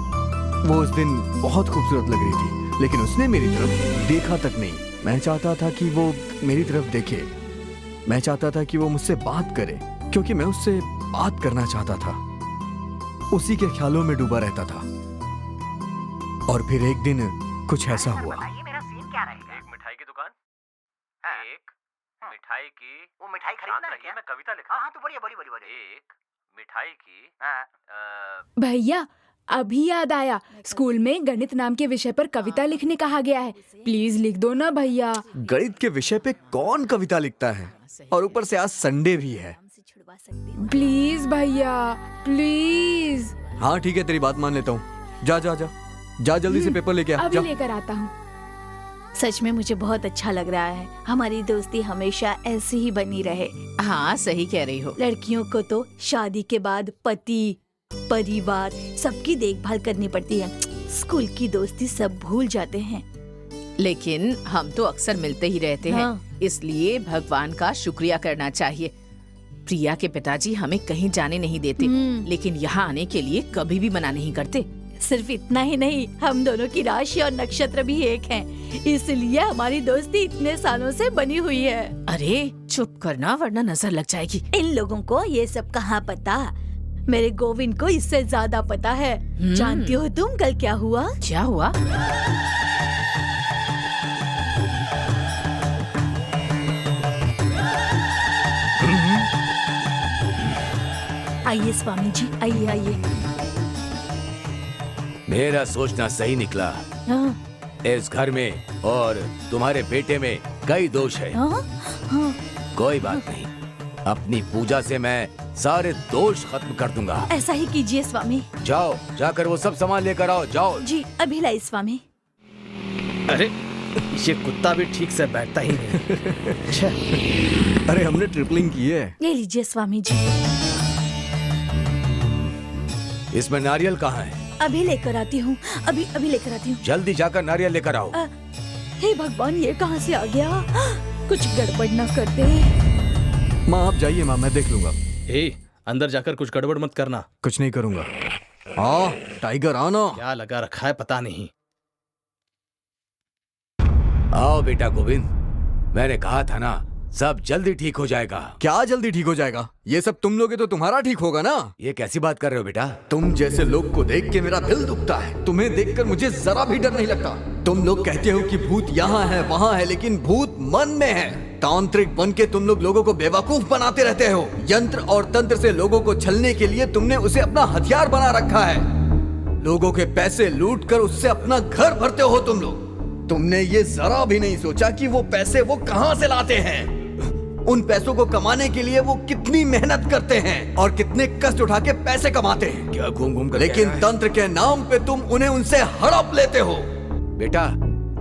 वो उस दिन बहुत खूबसूरत लग रही थी, लेकिन उसने मेरी तरफ देखा तक नहीं। मैं चाहता था कि वो मेरी तरफ देखे, मैं चाहता था कि वो मुझसे बात करे, क्योंकि मैं उससे बात करना चाहता था। उसी के ख्यालों में डूबा रहता था। और फिर एक दिन कुछ ऐसा हुआ। मेरा सीन क्या रहेगा? एक मिठाई की दुकान, एक मिठाई की, वो मिठाई खरीदना है क्या? मैं कविता लिखा। हाँ तो बोलिए। एक मिठाई की, भैया अभी याद आया, स्कूल में गणित नाम के विषय पर कविता लिखने कहा गया है। प्लीज लिख दो ना भैया। गणित के विषय पे कौन कविता लिखता है? और ऊपर से आज संडे भी है। प्लीज भैया प्लीज। हाँ ठीक है, तेरी बात मान लेता हूँ। जा जा जा जा, जल्दी से पेपर लेके आ। अभी जा। लेकर आता हूँ। सच में मुझे बहुत अच्छा लग रहा है। हमारी दोस्ती हमेशा ऐसी ही बनी रहे। हाँ सही कह रही हो। लड़कियों को तो शादी के बाद पति, परिवार, सबकी देखभाल करनी पड़ती है। स्कूल की दोस्ती सब भूल जाते हैं। लेकिन हम तो अक्सर मिलते ही रहते हैं, इसलिए भगवान का शुक्रिया करना चाहिए। प्रिया के पिताजी हमें कहीं जाने नहीं देते, लेकिन यहाँ आने के लिए कभी भी मना नहीं करते। सिर्फ इतना ही नहीं, हम दोनों की राशि और नक्षत्र भी एक हैं, इसलिए हमारी दोस्ती इतने सालों से बनी हुई है। अरे चुप करना, वरना नजर लग जाएगी। इन लोगों को ये सब कहाँ पता? मेरे गोविंद को इससे ज्यादा पता है। जानती हो तुम कल क्या हुआ? क्या हुआ? आइए स्वामी जी, आइए आइए। मेरा सोचना सही निकला। इस घर में और तुम्हारे बेटे में कई दोष है। कोई बात नहीं, अपनी पूजा से मैं सारे दोष खत्म कर दूंगा। ऐसा ही कीजिए स्वामी। जाओ, जाकर वो सब सामान लेकर आओ। जाओ जी, अभी लाई स्वामी। अरे ये कुत्ता भी ठीक से बैठता ही नहीं। अरे हमने ट्रिपलिंग की है। ले लीजिए स्वामी जी। इसमें नारियल कहाँ है? अभी लेकर आती हूँ, अभी लेकर आती हूँ। जल्दी जाकर नारियल लेकर आओ। हे भगवान, ये कहाँ से आ गया? कुछ गड़बड़ न कर दे। माँ आप जाइए, माँ मैं देख लूंगा। अंदर जाकर कुछ गड़बड़ मत करना। कुछ नहीं करूंगा। टाइगर आना। क्या लगा रखा है पता नहीं। आओ बेटा गोविंद, मैंने कहा था ना सब जल्दी ठीक हो जाएगा। क्या जल्दी ठीक हो जाएगा? ये सब तुम लोगे तो तुम्हारा ठीक होगा ना। ये कैसी बात कर रहे हो बेटा? तुम जैसे लोग को देख के मेरा दिल दुखता है। तुम्हें देखकर मुझे जरा भी डर नहीं लगता। तुम लोग कहते हो कि भूत यहाँ है वहाँ है, लेकिन भूत मन में है। तांत्रिक बन के तुम लोगों को बेवकूफ बनाते रहते हो। यंत्र और तंत्र से लोगों को छलने के लिए तुमने उसे अपना हथियार बना रखा है। लोगों के पैसे लूट कर उससे अपना घर भरते हो तुम लोग। तुमने ये जरा भी नहीं सोचा कि वो पैसे वो कहाँ से लाते हैं। उन पैसों को कमाने के लिए वो कितनी मेहनत करते हैं और कितने कष्ट उठा के पैसे कमाते हैं। क्या घूम घूम कर? लेकिन तंत्र के नाम पे तुम उन्हें उनसे हड़प लेते हो। बेटा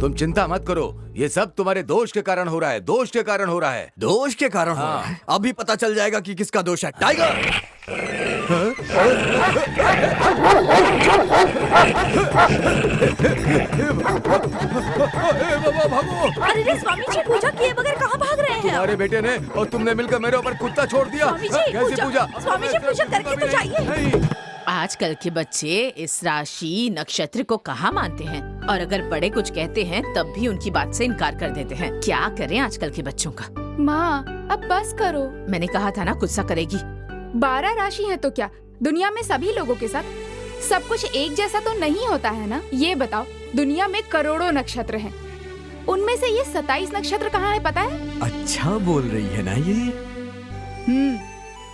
तुम चिंता मत करो, ये सब तुम्हारे दोष के कारण हो रहा है। दोष के कारण हो रहा है। दोष के कारण हो रहा है? अभी पता चल जाएगा कि किसका दोष है। टाइगर अरे स्वामी जी, पूजा किए बगैर कहाँ भाग रहे हैं? तुम्हारे बेटे ने और तुमने मिलकर मेरे ऊपर कुत्ता छोड़ दिया। स्वामी जी, कैसी पूजा? स्वामी जी पूजा करके तो जाइए। आजकल के बच्चे इस राशि नक्षत्र को कहाँ मानते हैं, और अगर बड़े कुछ कहते हैं तब भी उनकी बात से इनकार कर देते हैं। क्या करें आजकल के बच्चों का? माँ अब बस करो। मैंने कहा था ना गुस्सा करेगी। 12 राशि है तो क्या दुनिया में सभी लोगों के साथ सब कुछ एक जैसा तो नहीं होता है ना? ये बताओ, दुनिया में करोड़ों नक्षत्र हैं, उनमें से ये 27 नक्षत्र कहाँ है पता है? अच्छा बोल रही है ना ये?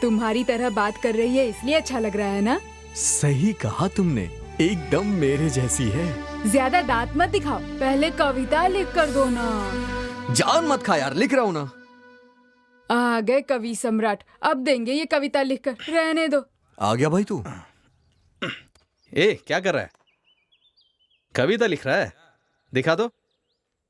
तुम्हारी तरह बात कर रही है इसलिए अच्छा लग रहा है ना? सही कहा तुमने, एकदम मेरे जैसी है। ज्यादा दांत मत दिखाओ, पहले कविता लिख कर दो ना। जान मत खा यार, लिख रहा हूँ ना। आ गए कवि सम्राट, अब देंगे ये कविता लिखकर, रहने दो। आ गया भाई तू? क्या कर रहा है? कविता लिख रहा है? दिखा दो।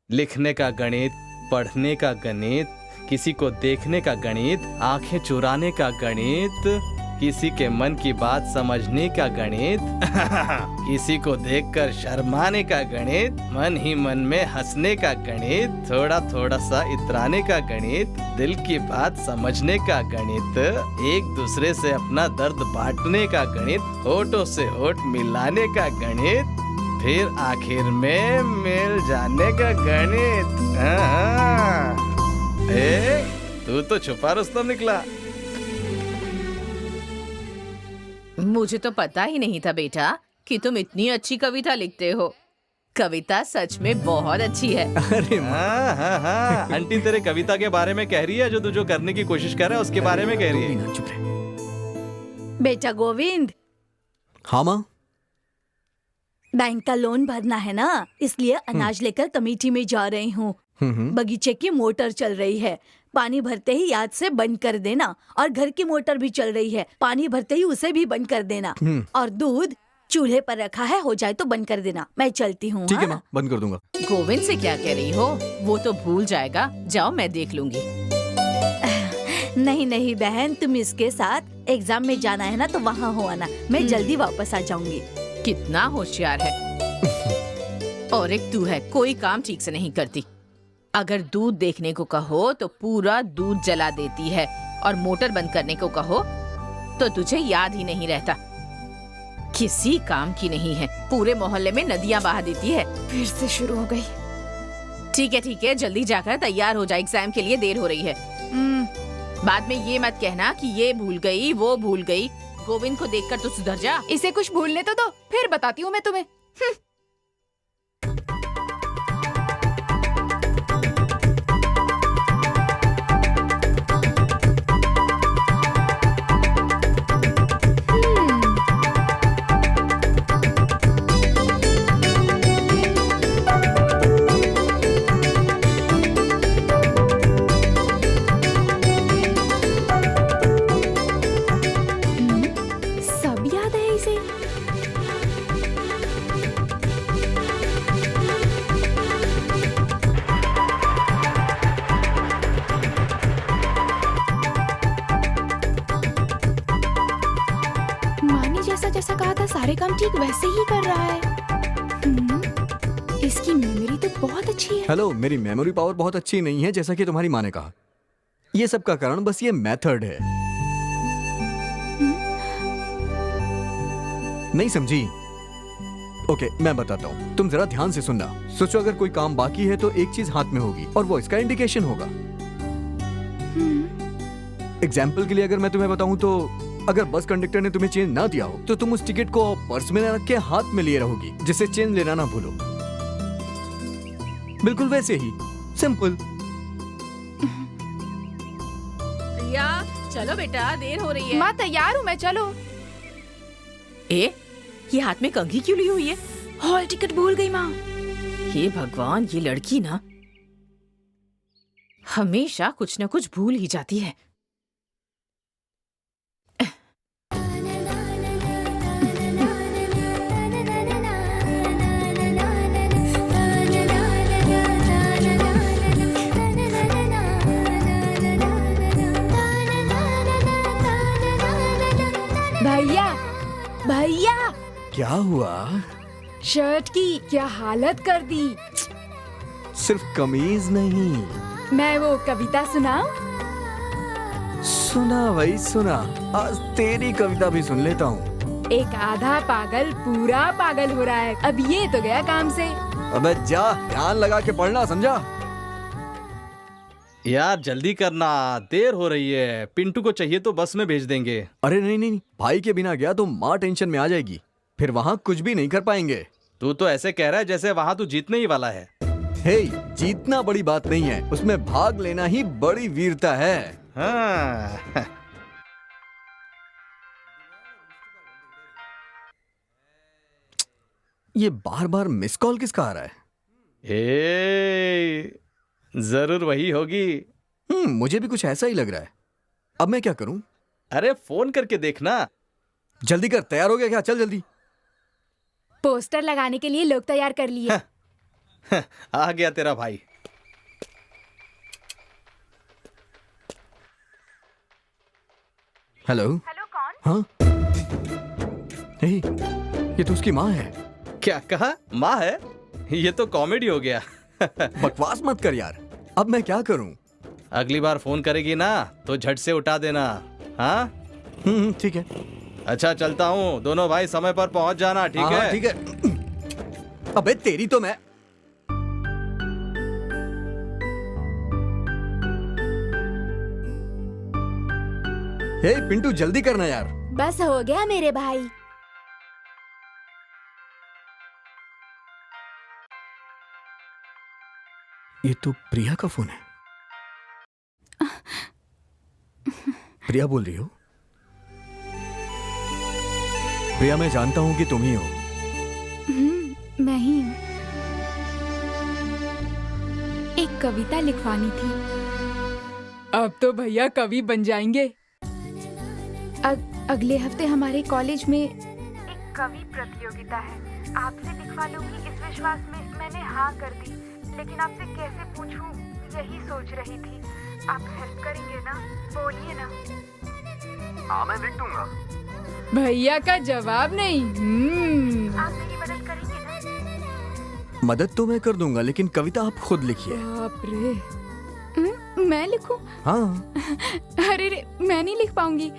लिखने का गणित, पढ़ने का गणित, किसी को देखने का गणित, आंखें चुराने का गणित, किसी के मन की बात समझने का गणित किसी को देखकर शर्माने का गणित, मन ही मन में हंसने का गणित, थोड़ा थोड़ा सा इतराने का गणित, दिल की बात समझने का गणित, एक दूसरे से अपना दर्द बांटने का गणित, होठों से होठ मिलाने का गणित, फिर आखिर में मिल जाने का गणित। तू तो छुपा रुस्तम निकला। मुझे तो पता ही नहीं था बेटा कि तुम इतनी अच्छी कविता लिखते हो। कविता सच में बहुत अच्छी है। अरे हाँ, आंटी तेरे कविता के बारे में कह रही है, जो तू जो करने की कोशिश कर रहा है उसके बारे में कह रही है। चुप रहे। बेटा गोविंद, हाँ माँ। बैंक का लोन भरना है ना, इसलिए अनाज लेकर कमेटी में जा रही हूँ। बगीचे की मोटर चल रही है, पानी भरते ही याद से बंद कर देना। और घर की मोटर भी चल रही है, पानी भरते ही उसे भी बंद कर देना। और दूध चूल्हे पर रखा है, हो जाए तो बंद कर देना। मैं चलती हूँ। ठीक है माँ, बंद कर दूंगा। गोविंद से क्या कह रही हो? वो तो भूल जाएगा। जाओ, मैं देख लूंगी। नहीं नहीं बहन, तुम इसके साथ एग्जाम में जाना है ना, तो वहाँ हो आना। मैं जल्दी वापस आ जाऊंगी। कितना होशियार है। और एक तू है, कोई काम ठीक से नहीं करती। अगर दूध देखने को कहो तो पूरा दूध जला देती है, और मोटर बंद करने को कहो तो तुझे याद ही नहीं रहता। किसी काम की नहीं है, पूरे मोहल्ले में नदियां बहा देती है। फिर से शुरू हो गई। ठीक है, जल्दी जाकर तैयार हो जा, एग्जाम के लिए देर हो रही है। बाद में ये मत कहना कि ये भूल गई वो भूल गई। गोविंद को देखकर तो सुधर जा। इसे कुछ भूलने तो दो, फिर बताती हूँ मैं तुम्हें। सब याद है इसे। माँ ने जैसा जैसा कहा था सारे काम ठीक वैसे ही कर रहा है। इसकी मेमोरी तो बहुत अच्छी है। हेलो, मेरी मेमोरी पावर बहुत अच्छी नहीं है, जैसा कि तुम्हारी माँ ने कहा। ये सब का कारण बस ये मेथड है। नहीं समझी? ओके, मैं बताता हूँ, तुम जरा ध्यान से सुनना। सोचो, अगर कोई काम बाकी है तो एक चीज हाथ में होगी और वो इसका इंडिकेशन होगा। एग्जाम्पल के लिए अगर मैं तुम्हें बताऊं तो अगर बस कंडक्टर ने तुम्हें चेंज ना दिया हो तो तुम उस टिकट को पर्स में रख के हाथ में लिए रहोगी, जिससे चेंज लेना ना भूलो। बिल्कुल वैसे ही सिंपल। प्रिया, चलो बेटा, देर हो रही है। माँ तैयार हूँ मैं, चलो। ये हाथ में कंघी क्यों ली हुई है? हॉल टिकट भूल गई माँ। हे भगवान, ये लड़की ना हमेशा कुछ न कुछ भूल ही जाती है। भैया भैया, क्या हुआ? शर्ट की क्या हालत कर दी। सिर्फ कमीज नहीं। मैं वो कविता सुनाऊं? सुना भाई सुना, आज तेरी कविता भी सुन लेता हूँ। एक आधा पागल पूरा पागल हो रहा है। अब ये तो गया काम से। अबे जा, ध्यान लगा के पढ़ना, समझा? यार जल्दी करना, देर हो रही है। पिंटू को चाहिए तो बस में भेज देंगे। अरे नहीं नहीं, भाई के बिना गया तो माँ टेंशन में आ जाएगी, फिर वहाँ कुछ भी नहीं कर पाएंगे। तू तो ऐसे कह रहा है जैसे वहाँ तू जीतने ही वाला है। हे, जीतना बड़ी बात नहीं है, उसमें भाग लेना ही बड़ी वीरता है। हाँ। ये बार बार मिस कॉल किसका आ रहा है? जरूर वही होगी। मुझे भी कुछ ऐसा ही लग रहा है। अब मैं क्या करूं? अरे फोन करके देखना। जल्दी कर, तैयार हो गया क्या? चल जल्दी। पोस्टर लगाने के लिए लोग तैयार कर लिए। आ गया तेरा भाई। हेलो। हेलो, कौन? हाँ हे, ये तो उसकी माँ है। क्या कहा? माँ है? ये तो कॉमेडी हो गया। बकवास मत कर यार, अब मैं क्या करूं? अगली बार फोन करेगी ना तो झट से उठा देना। हाँ ठीक है। अच्छा चलता हूँ, दोनों भाई समय पर पहुंच जाना, ठीक हाँ, है? ठीक है। अबे तेरी तो मैं। हे पिंटू जल्दी करना यार। बस हो गया मेरे भाई। ये तो प्रिया का फोन है। प्रिया बोल रही हो? प्रिया मैं जानता हूं कि तुम ही हो। मैं ही हूँ। एक कविता लिखवानी थी। अब तो भैया कवि बन जाएंगे। अगले हफ्ते हमारे कॉलेज में एक कवि प्रतियोगिता है, आपसे लिखवा लूंगी इस विश्वास में मैंने हाँ कर दी, लेकिन आपसे कैसे पूछूं यही सोच रही थी। आप हेल्प करेंगे ना? बोलिए ना। हाँ मैं लिख दूंगा। भैया का जवाब नहीं। आप मेरी मदद करेंगे ना? मदद तो मैं कर दूंगा, लेकिन कविता आप खुद लिखिए। बाप रे। मैं लिखूं? हाँ। अरे रे, मैं नहीं लिख पाऊंगी।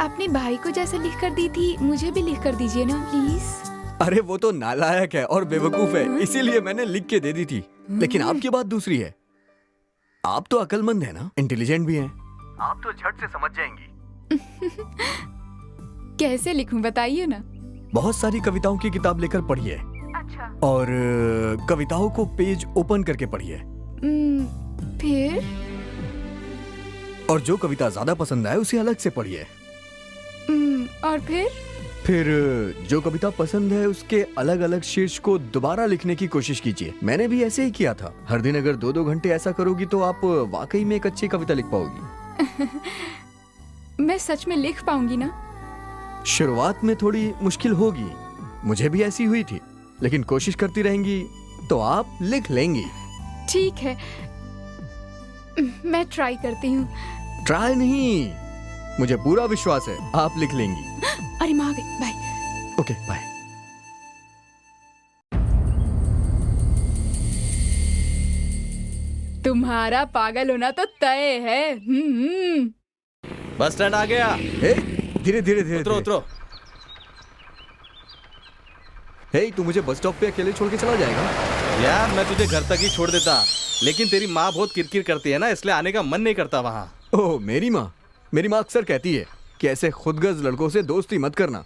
अपने भाई को जैसे लिख कर दी थी मुझे भी लिख कर दीजिए ना प्लीज। अरे वो तो नालायक है और बेवकूफ है, इसीलिए मैंने लिख के दे दी थी। लेकिन आपकी बात दूसरी है। आप तो अक्लमंद है ना, इंटेलिजेंट भी हैं। आप तो झट से समझ जाएंगी। कैसे लिखूं बताइए ना। बहुत सारी कविताओं की किताब लेकर पढ़िए। अच्छा। और कविताओं को पेज ओपन करके पढ़िए। फिर? और जो कविता ज्यादा पसंद आए उसे अलग से पढ़िए। और फिर जो कविता पसंद है उसके अलग अलग शीर्ष को दोबारा लिखने की कोशिश कीजिए। मैंने भी ऐसे ही किया था। हर दिन अगर 2-2 घंटे ऐसा करोगी तो आप वाकई में एक अच्छी कविता लिख पाओगी। मैं सच में लिख पाऊंगी ना? शुरुआत में थोड़ी मुश्किल होगी, मुझे भी ऐसी हुई थी, लेकिन कोशिश करती रहेंगी तो आप लिख लेंगी। ठीक है, मैं ट्राई करती हूँ। ट्राई नहीं, मुझे पूरा विश्वास है आप लिख लेंगी। अरे माँ आ गई, बाय। Okay bye. तुम्हारा पागल होना तो तय है। बस स्टैंड आ गया। धीरे धीरे धीरे उतरो उतरो। हे तू मुझे बस स्टॉप पे अकेले छोड़ के चला जाएगा? यार मैं तुझे घर तक ही छोड़ देता, लेकिन तेरी माँ बहुत किरकिर करती है ना, इसलिए आने का मन नहीं करता वहाँ। ओह मेरी माँ अक्सर कहती है कि ऐसे खुदगर्ज लड़कों से दोस्ती मत करना।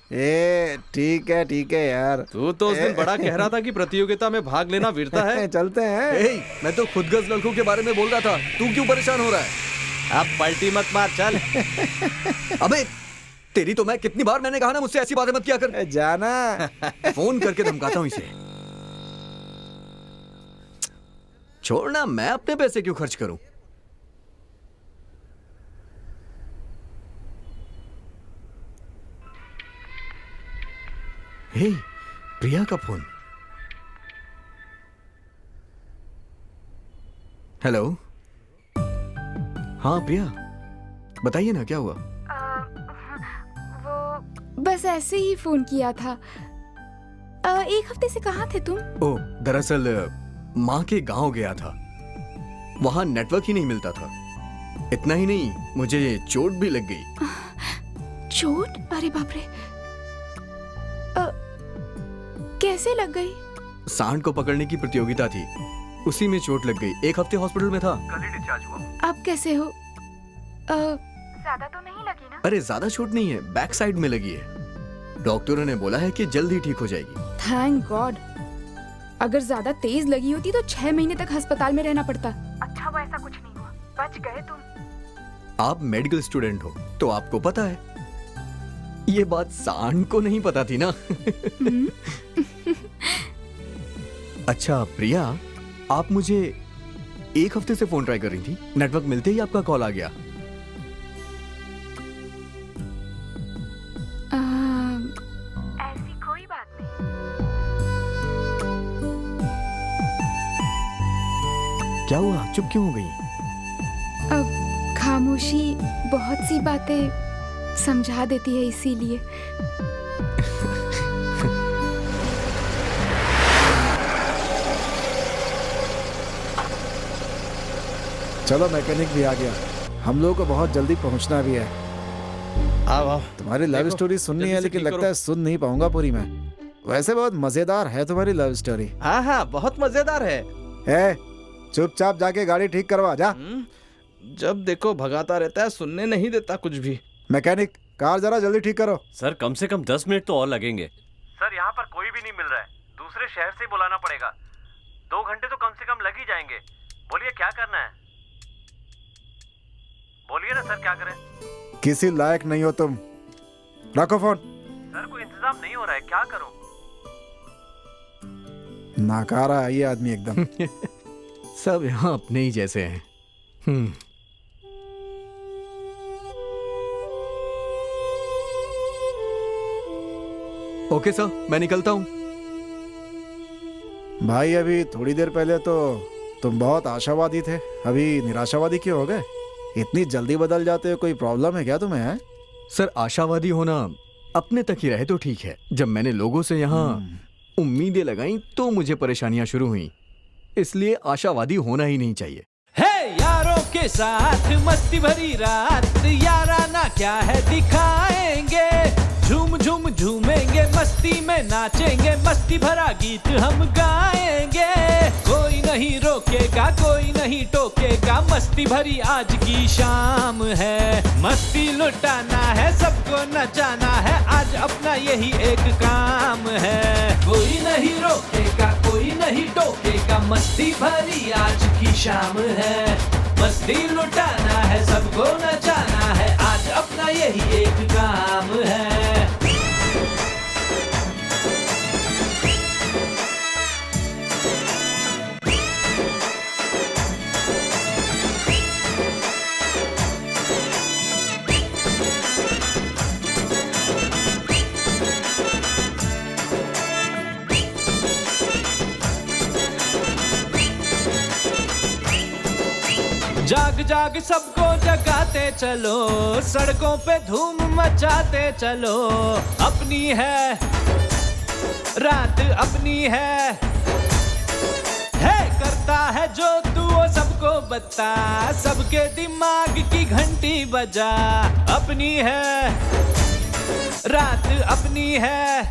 ठीक है यार। तू तो उस दिन बड़ा कह रहा था कि प्रतियोगिता में भाग लेना वीरता है। चलते हैं। मैं तो खुदगर्ज लड़कों के बारे में बोल रहा था, तू क्यों परेशान हो रहा है? अब पलटी मत मार, चल। अबे तेरी तो मैं कितनी बार मैंने कहा ना मुझसे ऐसी बातें मत किया कर। जाना। फोन करके धमकाता हूँ इसे। छोड़ना, मैं अपने पैसे क्यों खर्च करूं? हे, प्रिया का फोन। हेलो। हाँ प्रिया, बताइए ना क्या हुआ? वो बस ऐसे ही फोन किया था। एक हफ्ते से कहाँ थे तुम? ओह दरअसल माँ के गांव गया था, वहां नेटवर्क ही नहीं मिलता था। इतना ही नहीं, मुझे चोट भी लग गई। चोट? अरे बाप रे। कैसे लग गई? सांड को पकड़ने की प्रतियोगिता थी, उसी में चोट लग गई। 1 हफ्ते हॉस्पिटल में था। कल ही डिस्चार्ज हुआ। अब कैसे हो? ज्यादा तो नहीं लगी ना? अरे ज्यादा चोट नहीं है, बैक साइड में लगी है। डॉक्टरों ने बोला है कि जल्द ही ठीक हो जाएगी। Thank God. अगर ज्यादा तेज लगी होती तो 6 महीने तक अस्पताल में रहना पड़ता। अच्छा वो ऐसा कुछ नहीं हुआ, बच गए तुम। आप मेडिकल स्टूडेंट हो तो आपको पता है। ये बात सांड को नहीं पता थी ना। अच्छा प्रिया, आप मुझे 1 हफ्ते से फोन ट्राई कर रही थी, नेटवर्क मिलते ही आपका कॉल आ गया। ऐसी कोई बात नहीं। क्या हुआ, चुप क्यों हो गई? अब खामोशी बहुत सी बातें समझा देती है इसीलिए। चलो मैकेनिक भी आ गया, हम लोगों को बहुत जल्दी पहुंचना भी है। आओ आओ। तुम्हारी लव स्टोरी सुननी है लेकिन लगता है सुन नहीं पाऊंगा पूरी मैं। वैसे बहुत मजेदार है तुम्हारी लव स्टोरी। हाँ हाँ बहुत मजेदार है। चुपचाप जाके गाड़ी ठीक करवा जा। जब देखो भगाता रहता है, सुनने नहीं देता कुछ भी। मैकेनिक कार जरा जल्दी ठीक करो। सर कम से कम 10 मिनट तो और लगेंगे। सर यहाँ पर कोई भी नहीं मिल रहा है, दूसरे शहर से बुलाना पड़ेगा। 2 घंटे तो कम से कम लग ही जाएंगे। बोलिए क्या करना है, बोलिए ना सर क्या करें। किसी लायक नहीं हो तुम, रखो फोन। सर कोई इंतजाम नहीं हो रहा है, क्या करूं। नाकारा है ये आदमी एकदम। सब यहाँ अपने ही जैसे हैं। ओके सर, मैं निकलता हूँ। भाई अभी थोड़ी देर पहले तो तुम बहुत आशावादी थे, अभी निराशावादी क्यों हो गए? इतनी जल्दी बदल जाते हो, कोई प्रॉब्लम है क्या तुम्हें? है सर, आशावादी होना अपने तक ही रहे तो ठीक है। जब मैंने लोगों से यहाँ उम्मीदें लगाई तो मुझे परेशानियां शुरू हुई, इसलिए आशावादी होना ही नहीं चाहिए। है यारों के साथ मस्ती भरी रात, याराना क्या है दिखाएंगे। झूम झूम झूमेंगे, मस्ती में नाचेंगे, मस्ती भरा गीत हम गाएंगे। कोई नहीं रोकेगा, कोई नहीं टोकेगा, मस्ती भरी आज की शाम है। मस्ती लुटाना है, सबको नचाना है, आज अपना यही एक काम है। कोई नहीं रोकेगा, कोई नहीं टोकेगा, मस्ती भरी आज की शाम है। मस्ती लुटाना है, सबको नचाना है, आज अपना यही एक काम है। जाग जाग सबको जगाते चलो, सड़कों पे धूम मचाते चलो। अपनी है रात, अपनी है करता है जो तू वो सबको बता, सबके दिमाग की घंटी बजा। अपनी है रात, अपनी है,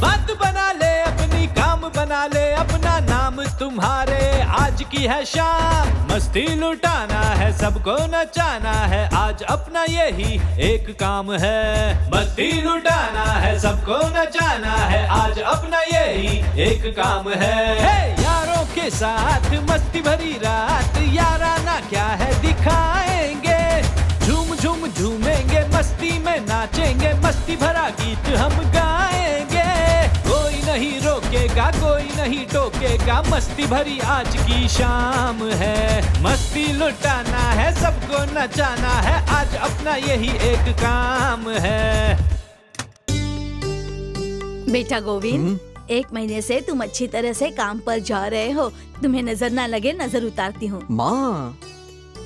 बात बना ले अपनी, काम बना ले अपना, नाम तुम्हारे आज की है शाम। मस्ती लुटाना है, सबको नचाना है, आज अपना यही एक काम है। मस्ती लुटाना है, सबको नचाना है, आज अपना यही एक काम है। यारों के साथ मस्ती भरी रात, याराना क्या है दिखाएंगे। झूम झूम झूमेंगे, मस्ती में नाचेंगे, मस्ती भरा गीत हम गाएंगे। कोई नहीं रोकेगा, कोई नहीं टोकेगा, मस्ती भरी आज की शाम है। मस्ती लुटाना है, सबको नचाना है, आज अपना यही एक काम है। बेटा गोविंद, 1 महीने से तुम अच्छी तरह से काम पर जा रहे हो, तुम्हें नजर ना लगे नजर उतारती हूँ। माँ,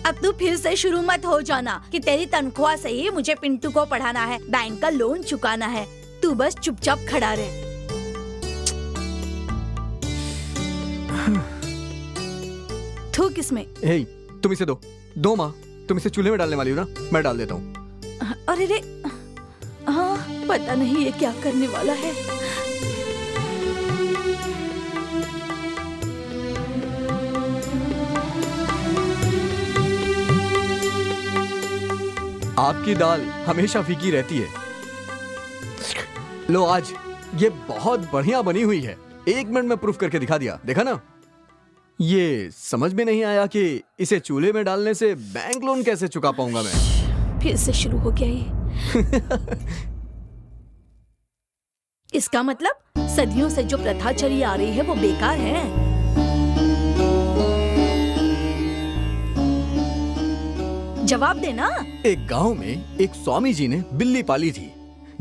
अब तू फिर से शुरू मत हो जाना कि तेरी तनख्वाह से ही मुझे पिंटू को पढ़ाना है, बैंक का लोन चुकाना है। तू बस चुपचाप खड़ा रहे। थू किसमें? तुम इसे दो माँ, तुम इसे चूल्हे में डालने वाली हो ना, मैं डाल देता हूँ। अरे रे, हाँ पता नहीं ये क्या करने वाला है। आपकी दाल हमेशा फीकी रहती है। लो, आज ये बहुत बढ़िया बनी हुई है। 1 मिनट में प्रूफ करके दिखा दिया, देखा ना। ये समझ में नहीं आया कि इसे चूल्हे में डालने से बैंक लोन कैसे चुका पाऊंगा मैं। फिर से शुरू हो गया ये। इसका मतलब सदियों से जो प्रथा चली आ रही है वो बेकार है। जवाब देना। एक गांव में एक स्वामी जी ने बिल्ली पाली थी।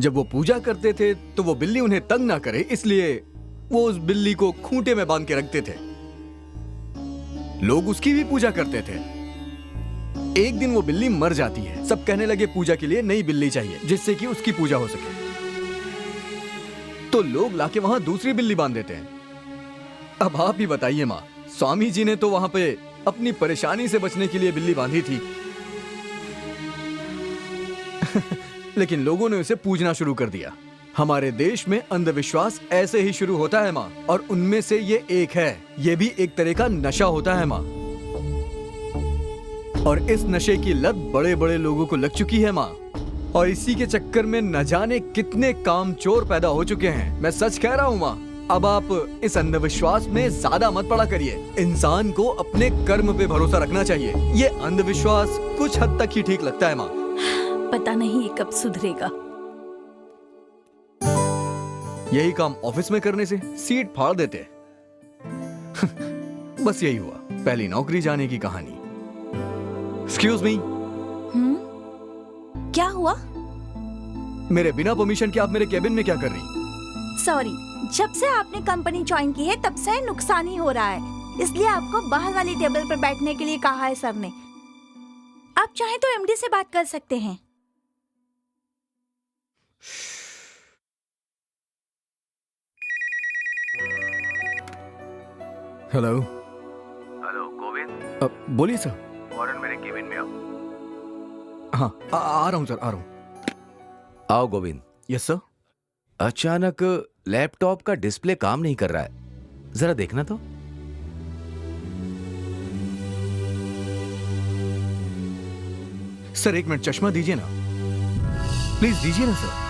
जब वो पूजा करते थे तो वो बिल्ली उन्हें तंग ना करे, इसलिए वो उस बिल्ली को खूंटे में बांध के रखते थे। लोग उसकी भी पूजा करते थे। एक दिन वो बिल्ली मर जाती है। सब कहने लगे पूजा के लिए नई बिल्ली चाहिए जिससे कि उसकी पूजा हो सके। तो लोग लाके वहां दूसरी बिल्ली बांध देते हैं। अब आप ही बताइए माँ, स्वामी जी ने तो वहां पे अपनी परेशानी से बचने के लिए बिल्ली बांधी थी लेकिन लोगों ने उसे पूजना शुरू कर दिया। हमारे देश में अंधविश्वास ऐसे ही शुरू होता है माँ, और उनमें से ये एक है। ये भी एक तरह का नशा होता है माँ, और इस नशे की लत बड़े बड़े लोगों को लग चुकी है माँ, और इसी के चक्कर में न जाने कितने कामचोर पैदा हो चुके हैं। मैं सच कह रहा हूँ माँ। अब आप इस अंधविश्वास में ज्यादा मत पड़ा करिए। इंसान को अपने कर्म पे भरोसा रखना चाहिए। ये अंधविश्वास कुछ हद तक ही ठीक लगता है माँ। पता नहीं ये कब सुधरेगा। यही काम ऑफिस में करने से सीट फाड़ देते बस यही हुआ पहली नौकरी जाने की कहानी। Excuse me. क्या हुआ? मेरे बिना परमिशन के आप मेरे केबिन में क्या कर रही? सॉरी, जब से आपने कंपनी ज्वाइन की है तब से नुकसान ही हो रहा है, इसलिए आपको बाहर वाली टेबल पर बैठने के लिए कहा है सर ने। आप चाहे तो एमडी से बात कर सकते हैं। हेलो। हेलो गोविंद। बोलिए सर। फौरन मेरे केबिन में आओ। हाँ, आ रहा हूँ सर, आ रहा हूँ। आओ गोविंद। Yes sir. अचानक लैपटॉप का डिस्प्ले काम नहीं कर रहा है, जरा देखना तो। सर एक मिनट, चश्मा दीजिए ना प्लीज, दीजिए ना सर।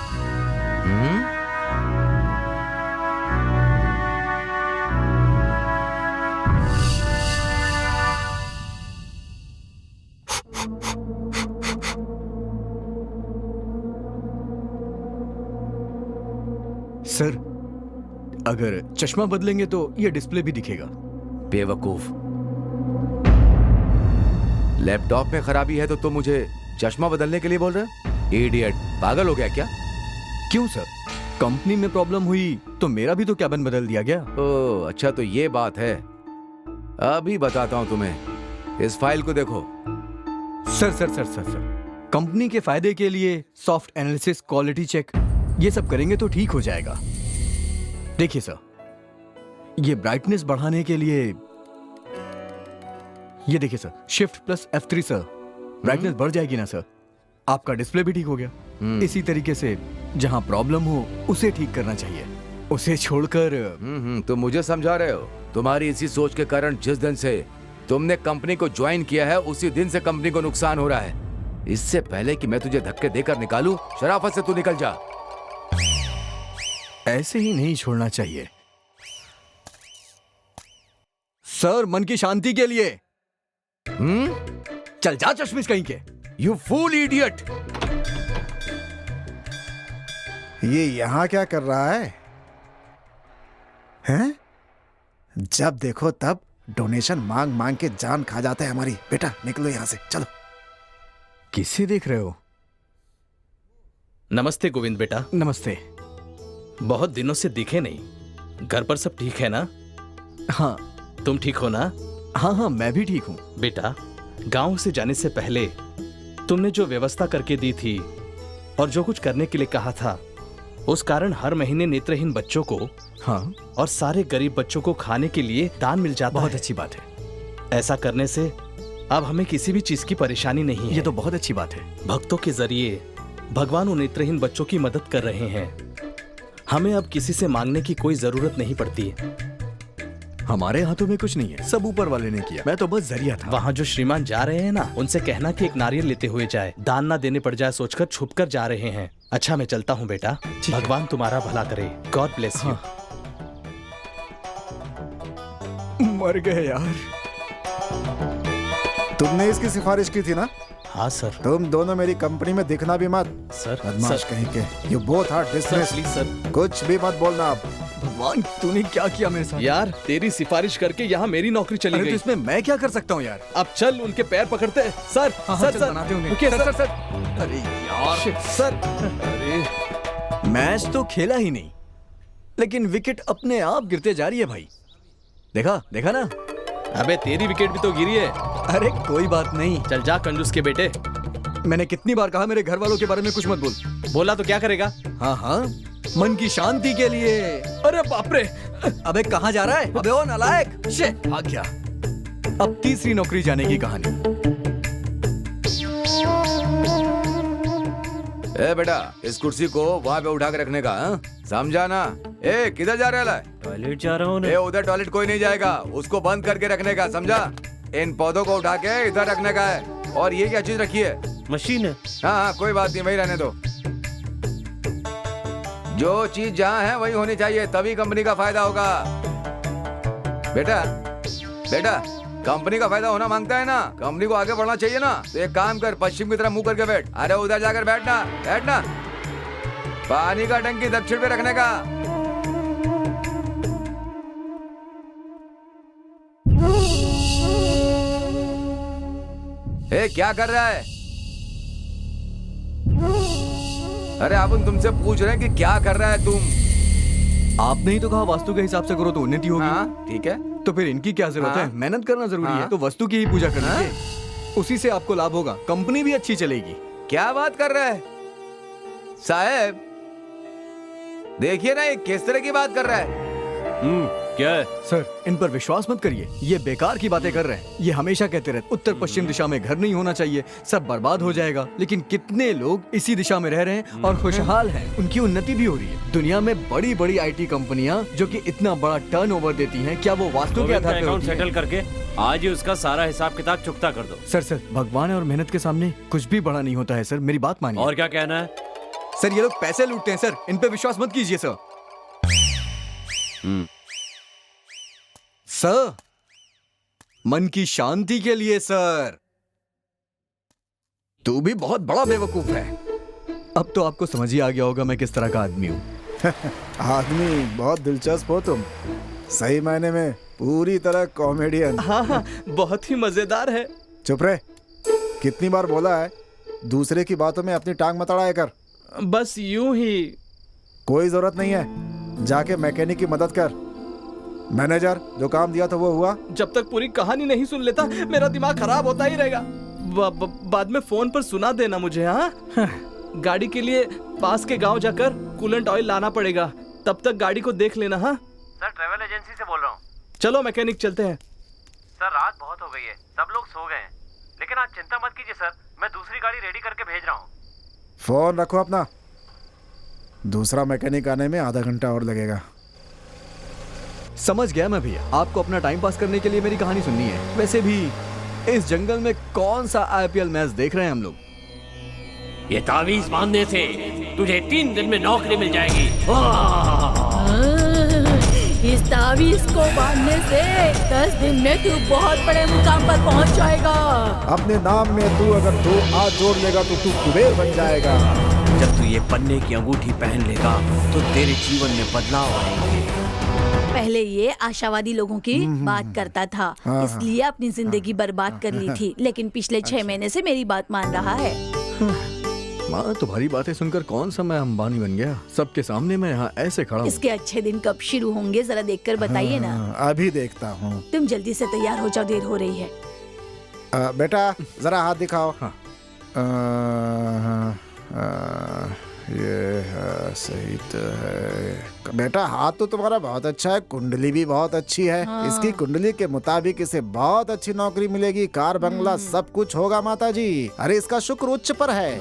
सर अगर चश्मा बदलेंगे तो ये डिस्प्ले भी दिखेगा। बेवकूफ, लैपटॉप में खराबी है तो तुम मुझे चश्मा बदलने के लिए बोल रहे हो? इडियट, पागल हो गया क्या? क्यों सर, कंपनी में प्रॉब्लम हुई तो मेरा भी तो कैबिन बदल दिया गया। ओह अच्छा, तो ये बात है। अभी बताता हूं तुम्हें, इस फाइल को देखो। Sir sir sir sir sir company के फायदे के लिए सॉफ्ट एनालिसिस, क्वालिटी चेक, ये सब करेंगे तो ठीक हो जाएगा। देखिए सर, ये ब्राइटनेस बढ़ाने के लिए ये देखिए sir, shift plus F3 sir, brightness बढ़ जाएगी ना सर। आपका डिस्प्ले भी ठीक हो गया। इसी तरीके से जहां प्रॉब्लम हो उसे ठीक करना चाहिए, उसे छोड़कर। तुम मुझे समझा रहे हो? तुम्हारी इसी सोच के कारण जिस दिन से तुमने कंपनी को ज्वाइन किया है उसी दिन से कंपनी को नुकसान हो रहा है। इससे पहले कि मैं तुझे धक्के देकर निकालूं, शराफत से तू निकल जा। ऐसे ही नहीं छोड़ना चाहिए सर, मन की शांति के लिए। चल जा चश्मिश कहीं के। You fool idiot. ये यहां क्या कर रहा है? हैं? जब देखो तब डोनेशन मांग मांग के जान खा जाता है हमारी। बेटा निकलो यहां से, चलो। किसे देख रहे हो? नमस्ते गोविंद बेटा। नमस्ते। बहुत दिनों से दिखे नहीं। घर पर सब ठीक है ना? हाँ। तुम ठीक हो ना? हाँ हाँ, मैं भी ठीक हूँ। बेटा, गांव से जाने से पहले तुमने जो व्यवस्था करके दी थी और जो कुछ करने के लिए कहा था, उस कारण हर महीने नेत्रहीन बच्चों को, हाँ, और सारे गरीब बच्चों को खाने के लिए दान मिल जाता है। बहुत अच्छी बात है। ऐसा करने से अब हमें किसी भी चीज की परेशानी नहीं है। ये तो बहुत अच्छी बात है। भक्तों के जरिए भगवान उन नेत्रहीन बच्चों की मदद कर रहे हैं। हमें अब किसी से मांगने की कोई जरूरत नहीं पड़ती है। हमारे हाथों में कुछ नहीं है, सब ऊपर वाले ने किया, मैं तो बस जरिया था। वहाँ जो श्रीमान जा रहे हैं ना, उनसे कहना कि एक नारियल लेते हुए जाए, दान ना देने पड़ जाए सोचकर छुपकर जा रहे हैं। अच्छा मैं चलता हूँ बेटा, भगवान तुम्हारा भला करे। God bless you. मर गए यार। तुमने इसकी सिफारिश की थी ना? हाँ सर। तुम दोनों मेरी कंपनी में दिखना भी मत। सर, बदमाश कहीं के। You both are dismissed. Please sir, कुछ भी मत बोलना आप। भगवान, तूने क्या किया मेरे साथ? यार तेरी सिफारिश करके यहाँ मेरी नौकरी चली अरे गई। तो इसमें मैं क्या कर सकता हूँ यार? अब चल उनके पैर पकड़ते। सर सर सर रुकिए सर। सर अरे यार सर, अरे मैच तो खेला ही नहीं, लेकिन विकेट अपने आप गिरते जा रही है भाई। देखा देखा ना, अबे तेरी विकेट भी तो गिरी है। अरे कोई बात नहीं। चल जा कंजूस के बेटे। मैंने कितनी बार कहा मेरे घर वालों के बारे में कुछ मत बोल। बोला तो क्या करेगा? हाँ हाँ, मन की शांति के लिए। अरे बाप रे, अबे कहाँ जा रहा है? अबे ओ नालायक, शे भाग गया। अब तीसरी नौकरी जाने की कहानी। ए बेटा, इस कुर्सी को वहाँ पे उठा के रखने का, हाँ? समझा ना? ए किधर जा रहा है? टॉयलेट जा रहा हूँ। ए उधर टॉयलेट कोई नहीं जाएगा, उसको बंद करके रखने का, समझा? इन पौधों को उठा के इधर रखने का है। और ये क्या चीज रखी है? मशीन है। हाँ हाँ कोई बात नहीं, वही रहने दो। जो चीज जहाँ है वही होनी चाहिए, तभी कंपनी का फायदा होगा। बेटा बेटा, कंपनी का फायदा होना मांगता है ना, कंपनी को आगे बढ़ना चाहिए ना, तो एक काम कर, पश्चिम की तरफ मुंह करके बैठ। अरे उधर जाकर बैठना, बैठना। पानी का टंकी दक्षिण पे रखने का। ए क्या कर रहा है? अरे अपन तुमसे पूछ रहे हैं कि क्या कर रहा है तुम? आपने ही तो कहा वास्तु के हिसाब से करो तो उन्नति होगी। हाँ, ठीक है। तो फिर इनकी क्या जरूरत है? मेहनत करना जरूरी है, तो वस्तु की ही पूजा कर लीजिए। उसी से आपको लाभ होगा, कंपनी भी अच्छी चलेगी। क्या बात कर रहा है साहब? देखिए ना, ये किस तरह की बात कर रहा है। क्या है? सर, इन पर विश्वास मत करिए, ये बेकार की बातें कर रहे हैं। ये हमेशा कहते रहते उत्तर पश्चिम दिशा में घर नहीं होना चाहिए, सब बर्बाद हो जाएगा। लेकिन कितने लोग इसी दिशा में रह रहे हैं और खुशहाल हैं, उनकी उन्नति भी हो रही है। दुनिया में बड़ी बड़ी IT कंपनियां जो कि इतना बड़ा टर्नओवर देती हैं, क्या वो वास्तु के आधार पर अकाउंट सेटल करके आज ही उसका सारा हिसाब किताब चुकता कर दो। सर, भगवान और मेहनत के सामने कुछ भी बड़ा नहीं होता है सर, मेरी बात मानिए। और क्या कहना है? सर, ये लोग पैसे लूटते हैं सर, इन पे विश्वास मत कीजिए सर। सर, मन की शांति के लिए सर। तू भी बहुत बड़ा बेवकूफ है। अब तो आपको समझ ही आ गया होगा मैं किस तरह का आदमी हूँ। आदमी बहुत दिलचस्प हो तुम, सही मायने में पूरी तरह कॉमेडियन। हाँ, बहुत ही मजेदार है। चुप रहे, कितनी बार बोला है दूसरे की बातों में अपनी टांग मत अड़ाया कर। बस यूं ही। कोई जरूरत नहीं है, जाके मैकेनिक की मदद कर। मैनेजर, जो काम दिया था वो हुआ? जब तक पूरी कहानी नहीं सुन लेता मेरा दिमाग खराब होता ही रहेगा। बाद में फोन पर सुना देना मुझे। हाँ, गाड़ी के लिए पास के गांव जाकर कूलेंट ऑयल लाना पड़ेगा, तब तक गाड़ी को देख लेना। हाँ सर, ट्रैवल एजेंसी से बोल रहा हूँ। चलो मैकेनिक चलते हैं। सर, रात बहुत हो गई है, सब लोग सो गए हैं, लेकिन आज चिंता मत कीजिए सर, मैं दूसरी गाड़ी रेडी करके भेज रहा हूँ। फोन रखो अपना, दूसरा मैकेनिक आने में आधा घंटा और लगेगा। समझ गया मैं भैया, आपको अपना टाइम पास करने के लिए मेरी कहानी सुननी है। वैसे भी इस जंगल में कौन सा IPL मैच देख रहे हैं हम लोग? ये तावीज बांधने से तुझे 3 दिन में नौकरी मिल जाएगी। इस तावीज को बांधने से 10 दिन में तू बहुत बड़े मुकाम पर पहुंच जाएगा। अपने नाम में तू अगर 2 हाथ जोड़ लेगा तो तू कुबेर बन जाएगा। जब तू ये पन्ने की अंगूठी पहन लेगा तो तेरे जीवन में बदलाव आएंगे। पहले ये आशावादी लोगों की बात करता था, इसलिए अपनी जिंदगी बर्बाद कर ली थी, लेकिन पिछले 6 महीने से मेरी बात मान रहा है। माँ, तुम्हारी बातें सुनकर कौन सा मैं अंबानी बन गया? सबके सामने मैं यहाँ ऐसे खड़ा हूँ। इसके अच्छे दिन कब शुरू होंगे, जरा देखकर बताइए ना। अभी देखता हूँ। तुम जल्दी से तैयार हो जाओ, देर हो रही है। बेटा जरा हाथ दिखाओ। ये सही तो है बेटा, हाथ तो तुम्हारा बहुत अच्छा है, कुंडली भी बहुत अच्छी है। इसकी कुंडली के मुताबिक इसे बहुत अच्छी नौकरी मिलेगी, कार बंगला सब कुछ होगा माताजी। अरे इसका शुक्र उच्च पर है,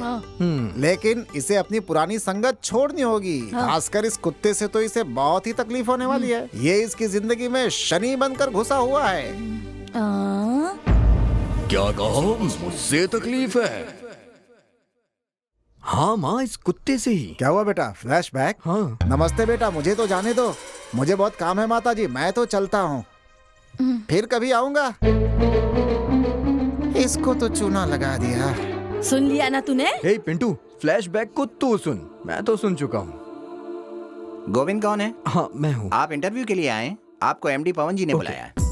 लेकिन इसे अपनी पुरानी संगत छोड़नी होगी। खासकर इस कुत्ते से तो इसे बहुत ही तकलीफ होने वाली है। ये इसकी जिंदगी में शनि बनकर घुसा हुआ है। क्या कहो? मुझसे तकलीफ है? हाँ माँ, इस कुत्ते से ही। क्या हुआ बेटा, फ्लैशबैक? हाँ। नमस्ते बेटा, मुझे तो जाने दो, मुझे बहुत काम है माताजी, मैं तो चलता हूँ, फिर कभी आऊंगा। इसको तो चूना लगा दिया। सुन लिया ना तूने? हे पिंटू, फ्लैशबैक को तू सुन, मैं तो सुन चुका हूँ। गोविंद कौन है? हाँ मैं हूँ। आप इंटरव्यू के लिए आए? आपको MD पवन जी ने बुलाया है।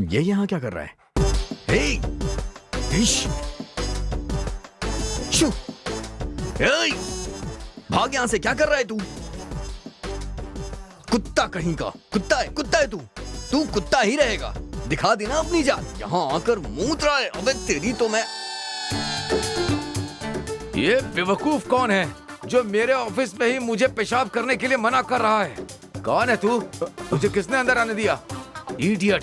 ये यहाँ क्या कर रहा है? हे! शू! एय! भाग यहां से, क्या कर रहा है तू? कुत्ता कहीं का, कुत्ता है तू कुत्ता ही रहेगा। दिखा देना अपनी जात, यहाँ आकर मूत रहा है। अबे तेरी तो मैं। ये बेवकूफ कौन है जो मेरे ऑफिस में ही मुझे पेशाब करने के लिए मना कर रहा है? कौन है तू? तुझे किसने अंदर आने दिया? इडियट!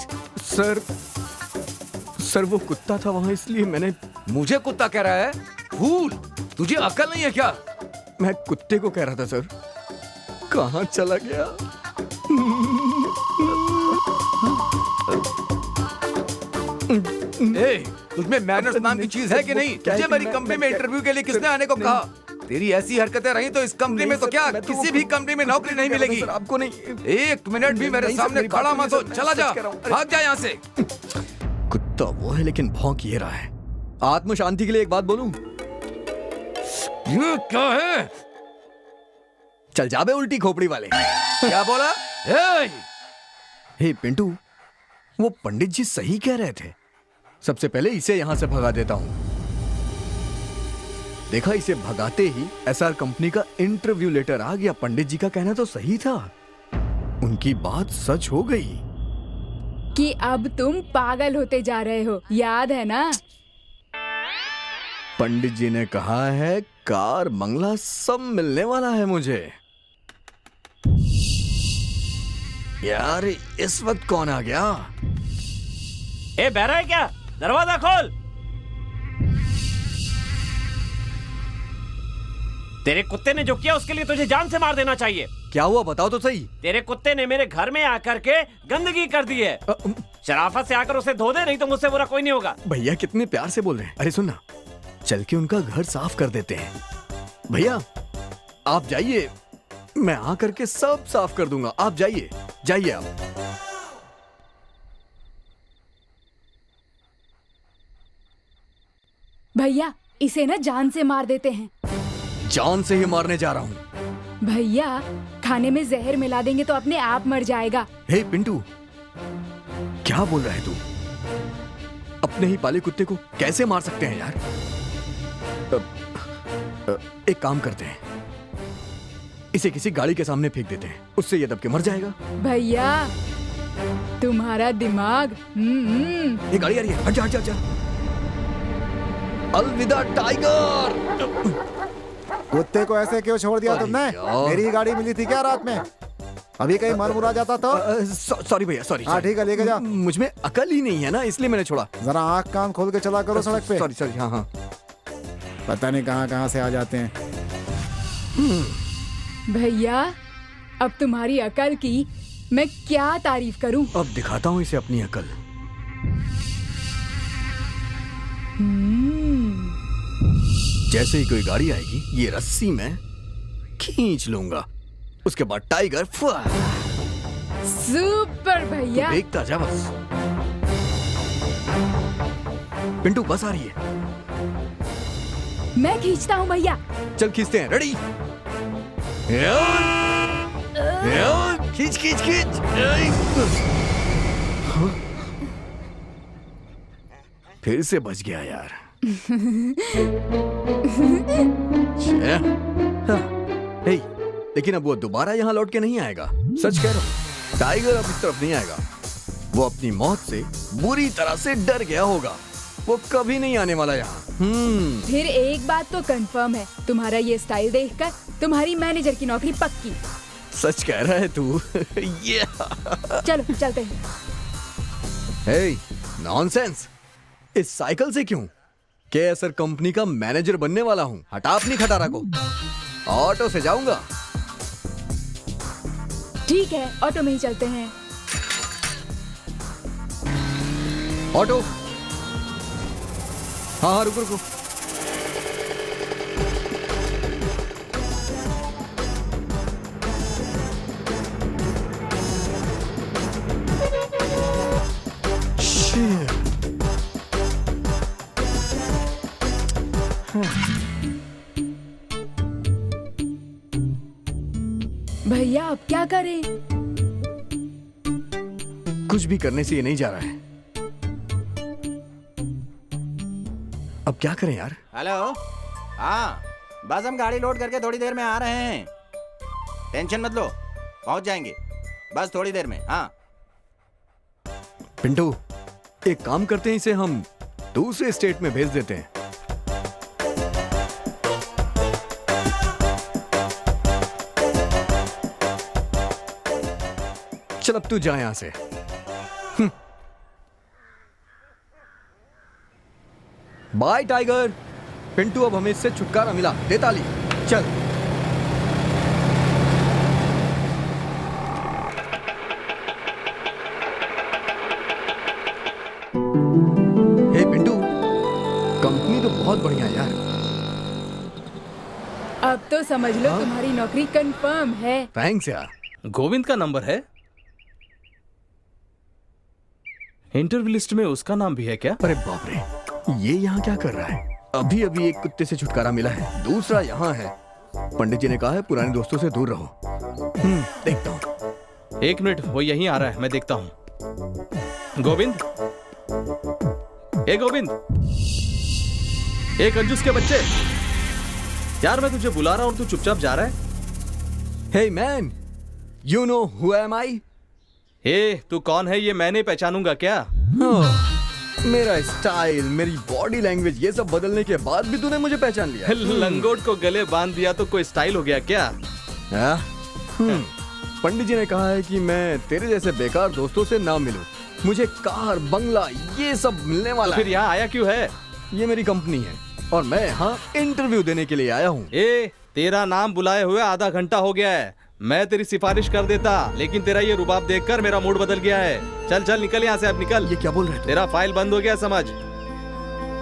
सर वो कुत्ता था वहां, इसलिए मैंने। मुझे कुत्ता कह रहा है? फूल! तुझे अकल नहीं है क्या? मैं कुत्ते को कह रहा था सर। कहाँ चला गया? तुझमें मैनर्स नाम की चीज है कि नहीं? तुझे मेरी कंपनी में इंटरव्यू के लिए किसने आने को कहा? तेरी ऐसी हरकतें रही तो इस कंपनी में तो क्या किसी भी कंपनी में नौकरी नहीं मिलेगी। आपको नहीं। एक मिनट भी मेरे सामने खड़ा मत हो, चला जा, भाग जा यहाँ से। कुत्ता वो है लेकिन भौंक ये रहा है। आत्म शांति के लिए एक बात बोलूं? ये क्या है? चल जा बे उल्टी खोपड़ी वाले। क्या बोला? हे पिंटू, वो पंडित जी सही कह रहे थे। सबसे पहले इसे यहां से भगा देता हूं। देखा, इसे भगाते ही एसआर कंपनी का इंटरव्यू लेटर आ गया। पंडित जी का कहना तो सही था, उनकी बात सच हो गई कि अब तुम पागल होते जा रहे हो, याद है ना? पंडित जी ने कहा है कार बंगला सब मिलने वाला है मुझे। यार इस वक्त कौन आ गया? ए बहरा है क्या? दरवाजा खोल। तेरे कुत्ते ने जो किया उसके लिए तुझे जान से मार देना चाहिए। क्या हुआ बताओ तो सही। तेरे कुत्ते ने मेरे घर में आकर के गंदगी कर दी है। शराफत से आकर उसे धो दे, नहीं तो मुझसे बुरा कोई नहीं होगा। भैया कितने प्यार से बोल रहे हैं। अरे सुनना, चल के उनका घर साफ कर देते हैं। भैया आप जाइए, मैं आकर के सब साफ कर दूंगा। आप जाइए जाइए आप। भैया इसे ना जान से मार देते हैं। जान से ही मारने जा रहा हूँ। भैया खाने में जहर मिला देंगे तो अपने आप मर जाएगा। हे पिंटू, क्या बोल रहा है तू? अपने ही पाले कुत्ते को कैसे मार सकते हैं यार? एक काम करते हैं, इसे किसी गाड़ी के सामने फेंक देते हैं, उससे ये दब के मर जाएगा। भैया तुम्हारा दिमाग। ये गाड़ी आ रही है, हट जा हट जा हट जा। अलविदा टाइगर। कुत्ते को ऐसे क्यों छोड़ दिया तुमने? मेरी गाड़ी मिली थी क्या रात में? अभी कहीं मर मुरा जाता तो? सॉरी भैया, सॉरी। हाँ ठीक है, लेके जा। मुझमें अकल ही नहीं है ना, इसलिए मैंने छोड़ा। जरा आँख कान खोल के चला करो सड़क पे। सॉरी। हाँ हाँ, पता नहीं कहाँ से आ जाते हैं। भैया अब तुम्हारी अकल की मैं क्या तारीफ करूं? अब दिखाता हूँ इसे अपनी अकल। जैसे ही कोई गाड़ी आएगी, ये रस्सी में खींच लूंगा, उसके बाद टाइगर। सुपर भैया, देखता जा बस। पिंटू बस आ रही है, मैं खींचता हूँ भैया। चल खींचते हैं। रेडी? खींच खींच खींच। फिर से बच गया यार। लेकिन अब वो दोबारा यहाँ लौट के नहीं आएगा। सच कह रहा हूँ, टाइगर अब इस तरफ नहीं आएगा। वो अपनी मौत से बुरी तरह से डर गया होगा। वो कभी नहीं आने वाला यहाँ। फिर एक बात तो कंफर्म है, तुम्हारा ये स्टाइल देखकर तुम्हारी मैनेजर की नौकरी पक्की। सच कह रहा है तू? चलो चलते हैं। हे, नॉनसेंस। इस साइकिल से क्यों? केएसआर कंपनी का मैनेजर बनने वाला हूँ। हटा अपनी खटारा को। ऑटो से जाऊंगा। ठीक है, ऑटो में ही चलते हैं। ऑटो। हाँ रुको रुको। भैया अब क्या करें? कुछ भी करने से ये नहीं जा रहा है। अब क्या करें यार? हेलो। हाँ, बस हम गाड़ी लोड करके थोड़ी देर में आ रहे हैं। टेंशन मत लो, पहुंच जाएंगे बस थोड़ी देर में। हाँ पिंटू, एक काम करते हैं, इसे हम दूसरे स्टेट में भेज देते हैं। चल अब तू जा यहां से। By Tiger. पिंटू, अब हमें इससे छुटकारा मिला। दे ताली। चल। हे पिंटू, कंपनी तो बहुत बढ़िया है यार। अब तो समझ लो तुम्हारी नौकरी कंफर्म है। थैंक्स यार। गोविंद का नंबर है? इंटरव्यू लिस्ट में उसका नाम भी है क्या? अरे बाप रे, ये यहाँ क्या कर रहा है? अभी अभी एक कुत्ते से छुटकारा मिला है, दूसरा यहाँ है। पंडित जी ने कहा है पुराने दोस्तों से दूर रहो। देखता हूँ। 1 मिनट, वो यहीं आ रहा है, मैं देखता हूँ। गोविंद, ए गोविंद, ए कंजूस के बच्चे, यार मैं तुझे बुला रहा हूँ और तू चुपचाप जा रहा है। Hey man, you know who am I? ए, तू कौन है ये मैं नहीं पहचानूंगा क्या? मेरा स्टाइल, मेरी बॉडी लैंग्वेज, ये सब बदलने के बाद भी तूने मुझे पहचान लिया? लंगोट को गले बांध दिया तो कोई स्टाइल हो गया क्या? पंडित जी ने कहा है कि मैं तेरे जैसे बेकार दोस्तों से ना मिलूं। मुझे कार, बंगला, ये सब मिलने वाला तो फिर यहाँ आया क्यों है? ये मेरी कंपनी है और मैं यहाँ इंटरव्यू देने के लिए आया हूँ। ए, तेरा नाम बुलाए हुए आधा घंटा हो गया है। मैं तेरी सिफारिश कर देता, लेकिन तेरा ये रुबाब देखकर मेरा मूड बदल गया है। चल चल निकल यहाँ से, अब निकल। ये क्या बोल रहे थे? तेरा फाइल बंद हो गया समझ।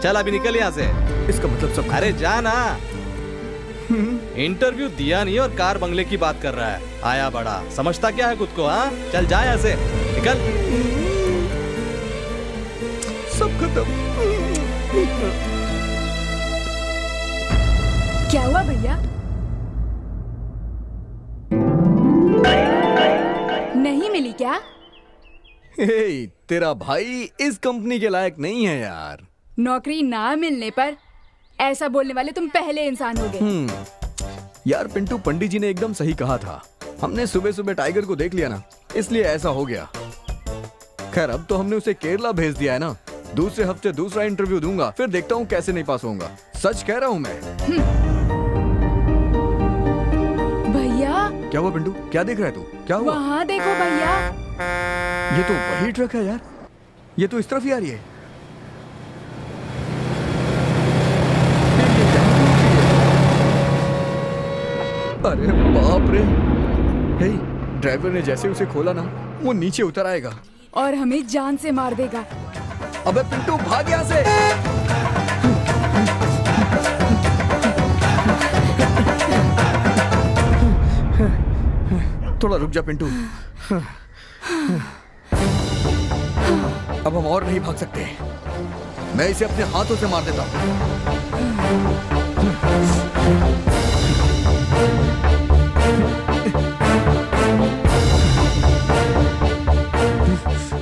चल अभी निकल यहाँ से। इसका मतलब सब? अरे जा ना। इंटरव्यू दिया नहीं और कार बंगले की बात कर रहा है। आया बड़ा, समझता क्या है खुद को? हाँ चल जा यहाँ से, निकल। सब खत्म। क्या हुआ भैया? नहीं मिली क्या? हे, तेरा भाई इस कंपनी के लायक नहीं है यार। नौकरी ना मिलने पर ऐसा बोलने वाले तुम पहले इंसान हो गए। यार पिंटू, पंडित जी ने एकदम सही कहा था। हमने सुबह सुबह टाइगर को देख लिया ना, इसलिए ऐसा हो गया। खैर अब तो हमने उसे केरला भेज दिया है ना। दूसरे हफ्ते दूसरा इंटरव्यू दूंगा, फिर देखता हूँ कैसे नहीं पास होऊंगा। सच कह रहा हूँ मैं। भैया क्या हुआ पिंटू? क्या देख रहा है तू? क्या हुआ? वहाँ देखो भैया। ये तो वही ट्रक है यार। ये तो इस तरफ ही आ रही है। अरे बाप रे। हे, ड्राइवर ने जैसे उसे खोला ना, वो नीचे उतर आएगा और हमें जान से मार देगा। अबे पिंटू, भाग यहाँ से। थोड़ा रुक जा पिंटू। अब हम और नहीं भाग सकते। मैं इसे अपने हाथों से मार देता हूँ।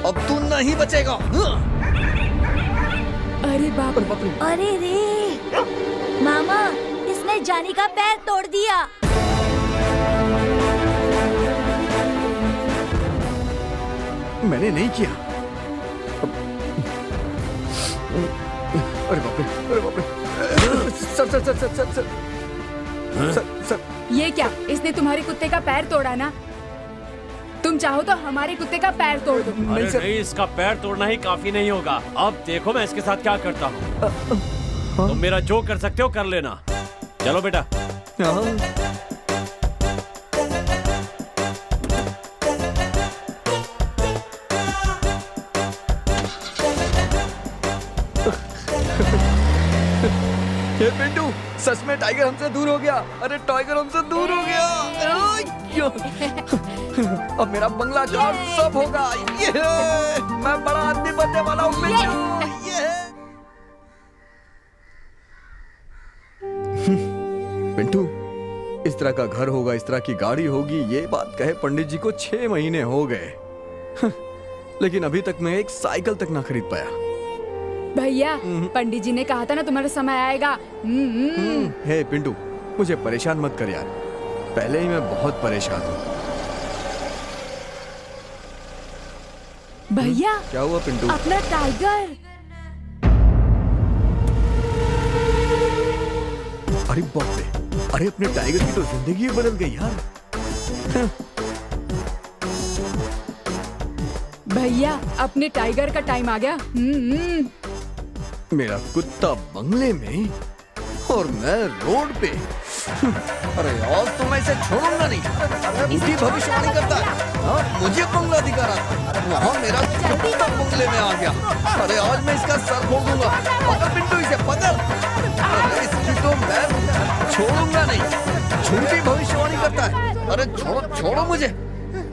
अब तू नहीं बचेगा। अरे बाप रे। अरे रे मामा, इसने जानी का पैर तोड़ दिया। मैंने नहीं किया। अरे बाप रे, अरे बाप रे। Sir sir sir sir sir sir sir. ये क्या? इसने तुम्हारे कुत्ते का पैर तोड़ा ना? तुम चाहो तो हमारे कुत्ते का पैर तोड़ दो। अरे नहीं, इसका पैर तोड़ना ही काफी नहीं होगा। अब देखो मैं इसके साथ क्या करता हूँ। तुम मेरा जो कर सकते हो कर लेना। चलो बेटा। ये पिंटू, सच में टाइगर हमसे दूर हो गया। अरे टाइगर हमसे दूर हो गया। अब मेरा बंगला, कार सब होगा। ये मैं बड़ा आदमी बनने वाला हूँ पिंटू। इस तरह का घर होगा, इस तरह की गाड़ी होगी, ये बात कहे पंडित जी को 6 महीने हो गए। लेकिन अभी तक मैं एक साइकिल तक ना खरीद पाया। भैया पंडित जी ने कहा था ना तुम्हारा समय आएगा। हे पिंटू, मुझे परेशान मत कर यार, पहले ही मैं बहुत परेशान हूँ। भैया क्या हुआ पिंटू? अपना टाइगर। अरे बाप रे, अरे अपने टाइगर की तो जिंदगी ही बदल गई यार। भैया अपने टाइगर का टाइम आ गया। मेरा कुत्ता बंगले में और मैं रोड पे। अरे यार तो मैं इसे छोड़ूंगा नहीं। झूठी भविष्यवाणी करता है। मुझे बंगला दिखा रहा था, वहाँ मेरा कुत्ता बंगले में आ गया। अरे आज मैं इसका सर फोड़ दूंगा। पकड़ पिंटू, इसे पकड़। अरे इसकी तो मैं छोड़ूंगा नहीं। झूठी भविष्यवाणी करता है। अरे छोड़ो छोड़ो मुझे।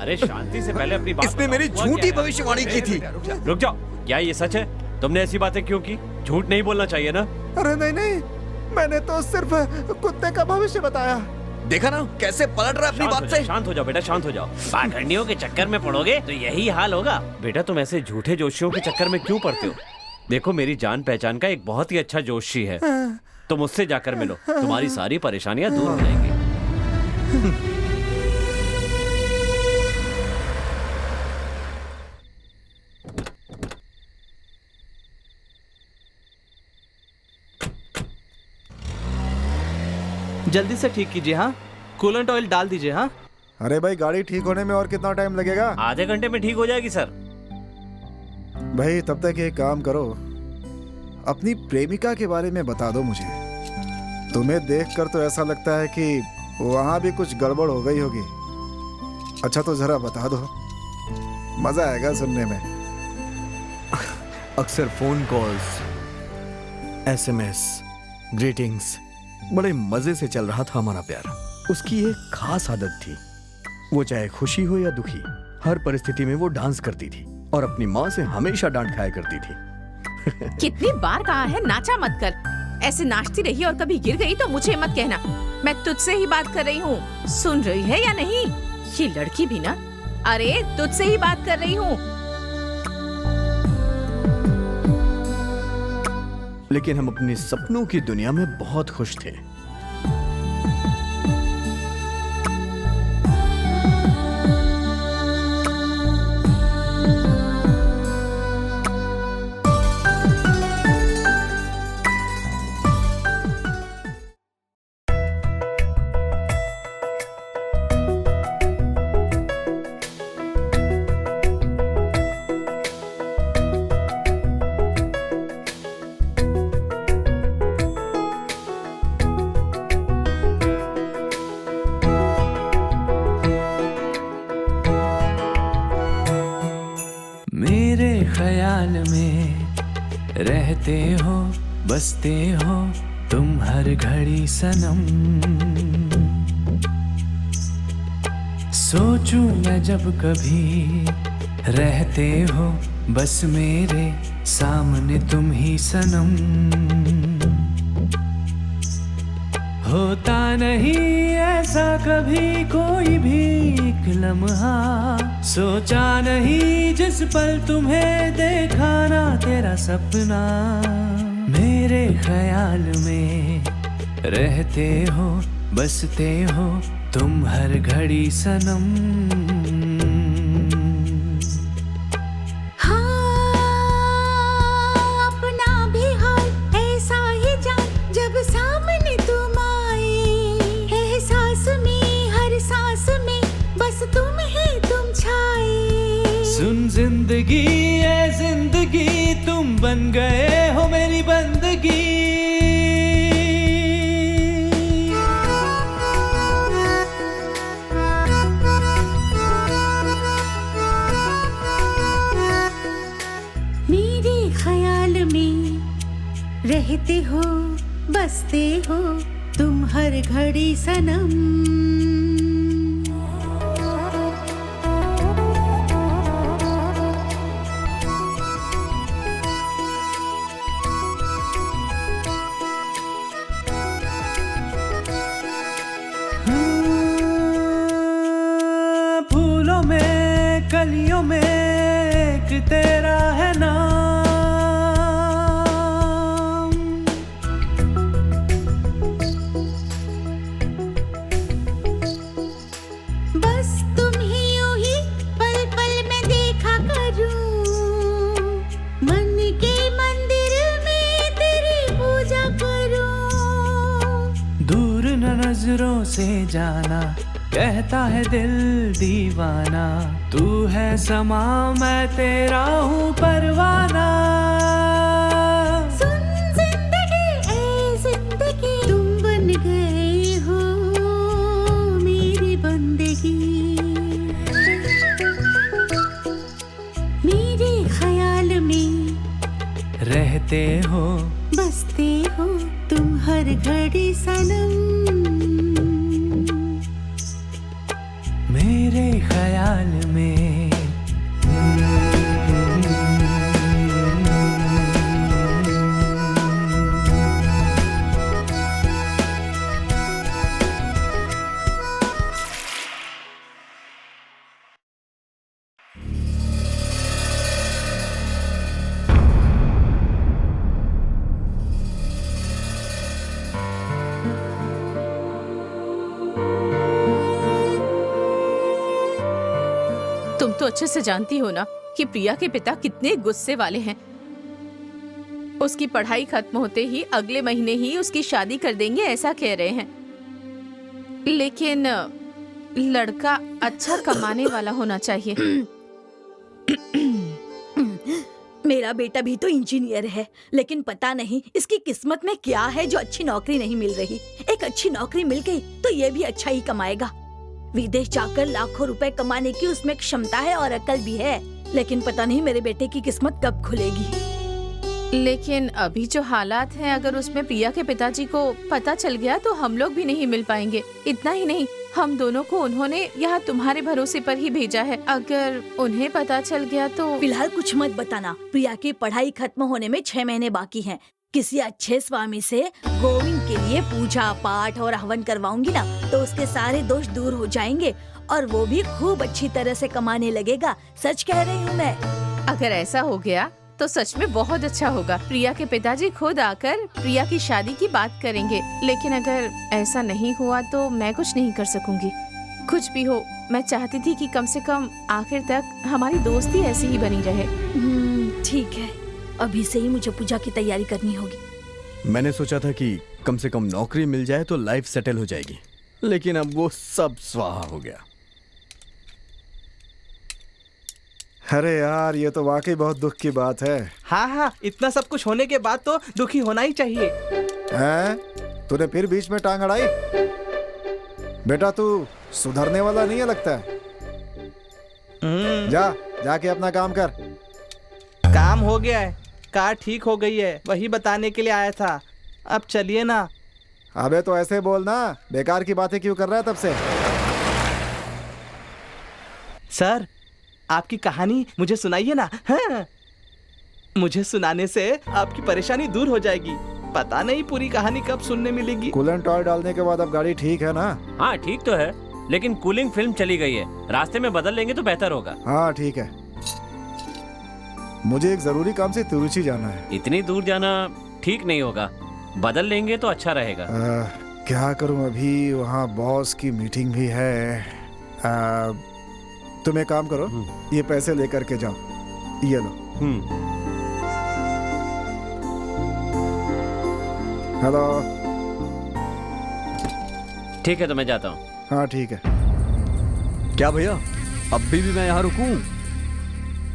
अरे शांति से पहले अपनी बात इसने बताओ, मेरी हुआ झूठी क्या है? भविष्यवाणी की थी। रुक जाओ, क्या ये सच है? तुमने ऐसी बातें क्यों की? झूठ नहीं बोलना चाहिए ना। अरे नहीं नहीं, मैंने तो सिर्फ कुत्ते का भविष्य बताया। देखा ना कैसे पलट रहा है अपनी बात से। शांत हो जाओ बेटा, शांत हो जाओ। पाखंडियों के चक्कर में पड़ोगे तो यही हाल होगा। बेटा तुम ऐसे झूठे जोशियों के चक्कर में क्यों पड़ते हो? देखो मेरी जान पहचान का एक बहुत ही अच्छा जोशी है, तुम उससे जाकर मिलो, तुम्हारी सारी परेशानियां दूर हो जाएंगी। जल्दी से ठीक कीजिए। हाँ, कूलेंट ऑयल डाल दीजिए। हाँ अरे भाई, गाड़ी ठीक होने में और कितना टाइम लगेगा? आधे घंटे में ठीक हो जाएगी सर। भाई तब तक एक काम करो, अपनी प्रेमिका के बारे में बता दो मुझे। तुम्हें देखकर तो ऐसा लगता है कि वहां भी कुछ गड़बड़ हो गई होगी। अच्छा तो जरा बता दो, मजा आएगा सुनने में। अक्सर फोन कॉल्स, एसएमएस, ग्रीटिंग्स, बड़े मजे से चल रहा था हमारा प्यार। उसकी एक खास आदत थी, वो चाहे खुशी हो या दुखी, हर परिस्थिति में वो डांस करती थी और अपनी माँ से हमेशा डांट खाया करती थी। कितनी बार कहा है नाचा मत कर। ऐसे नाचती रही और कभी गिर गई तो मुझे मत कहना। मैं तुझसे ही बात कर रही हूँ, सुन रही है या नहीं? ये लड़की भी ना, अरे तुझसे ही बात कर रही हूँ। लेकिन हम अपने सपनों की दुनिया में बहुत खुश थे। मेरे ख्याल में रहते हो, बसते हो तुम हर घड़ी सनम। सोचूं मैं जब कभी रहते हो बस मेरे सामने तुम ही सनम। होता नहीं ऐसा कभी कोई भी एक लम्हा, सोचा नहीं जिस पल तुम्हें देखा ना तेरा सपना। मेरे ख्याल में रहते हो, बसते हो तुम हर घड़ी सनम। जिंदगी ए जिंदगी तुम बन गए हो मेरी बंदगी। मेरे ख्याल में रहते हो, बसते हो तुम हर घड़ी सनम। कलियों में एक तेरा है नाम, नजरों से जाना, कहता है दिल दीवाना, तू है समा मैं तेरा हूँ परवाना। सुन जिंदगी ए जिंदगी, तुम बन गए हो मेरी बंदगी। मेरे ख्याल में रहते हो, बसते हो तुम हर घड़ी सनम। मेरे ख्याल में तुम तो अच्छे से जानती हो ना कि प्रिया के पिता कितने गुस्से वाले हैं। उसकी पढ़ाई खत्म होते ही अगले महीने ही उसकी शादी कर देंगे ऐसा कह रहे हैं। लेकिन लड़का अच्छा कमाने वाला होना चाहिए। मेरा बेटा भी तो इंजीनियर है, लेकिन पता नहीं इसकी किस्मत में क्या है जो अच्छी नौकरी नहीं मिल रही। एक अच्छी नौकरी मिल गई तो ये भी अच्छा ही कमाएगा। विदेश जाकर लाखों रुपए कमाने की उसमें क्षमता है और अकल भी है, लेकिन पता नहीं मेरे बेटे की किस्मत कब खुलेगी। लेकिन अभी जो हालात हैं, अगर उसमें प्रिया के पिताजी को पता चल गया तो हम लोग भी नहीं मिल पाएंगे। इतना ही नहीं, हम दोनों को उन्होंने यहाँ तुम्हारे भरोसे पर ही भेजा है। अगर उन्हें पता चल गया तो फिलहाल कुछ मत बताना। प्रिया की पढ़ाई खत्म होने में 6 महीने बाकी हैं। किसी अच्छे स्वामी से गोविंद के लिए पूजा पाठ और हवन करवाऊंगी ना, तो उसके सारे दोष दूर हो जाएंगे और वो भी खूब अच्छी तरह से कमाने लगेगा। सच कह रही हूँ मैं। अगर ऐसा हो गया तो सच में बहुत अच्छा होगा। प्रिया के पिताजी खुद आकर प्रिया की शादी की बात करेंगे। लेकिन अगर ऐसा नहीं हुआ तो मैं कुछ नहीं कर सकूंगी। कुछ भी हो, मैं चाहती थी कि कम से कम आखिर तक हमारी दोस्ती ऐसी ही बनी रहे। ठीक है, अभी से ही मुझे पूजा की तैयारी करनी होगी। मैंने सोचा था कि कम से कम नौकरी मिल जाए तो लाइफ सेटल हो जाएगी, लेकिन अब वो सब स्वाहा हो गया। अरे यार, ये तो वाकई बहुत दुख की बात है। हाँ हाँ, इतना सब कुछ होने के बाद तो दुखी होना ही चाहिए। हैं? तूने फिर बीच में टांग अड़ाई? बेटा तू सुधरने वाला नहीं है लगता है। जाके अपना काम कर। काम हो गया है, कार ठीक हो गई है, वही बताने के लिए आया था। अब चलिए ना। अबे तो ऐसे बोलना, बेकार की बातें क्यों कर रहा है तब से? सर, आपकी कहानी मुझे सुनाइए ना। हाँ। मुझे सुनाने से आपकी परेशानी दूर हो जाएगी। पता नहीं पूरी कहानी कब सुनने मिलेगी। कूलेंट ऑयल डालने के बाद अब गाड़ी ठीक है ना? हाँ ठीक तो है, लेकिन कूलिंग फिल्म चली गई है। रास्ते में बदल लेंगे तो बेहतर होगा। हाँ ठीक है, मुझे एक जरूरी काम से तिरुचि जाना है। इतनी दूर जाना ठीक नहीं होगा, बदल लेंगे तो अच्छा रहेगा। क्या करूं, अभी वहाँ बॉस की मीटिंग भी है। तुम एक काम करो, ये पैसे लेकर के जाओ, ये लो। हेलो। ठीक है तो मैं जाता हूँ। हाँ ठीक है। क्या भैया, अब भी मैं यहाँ रुकूं?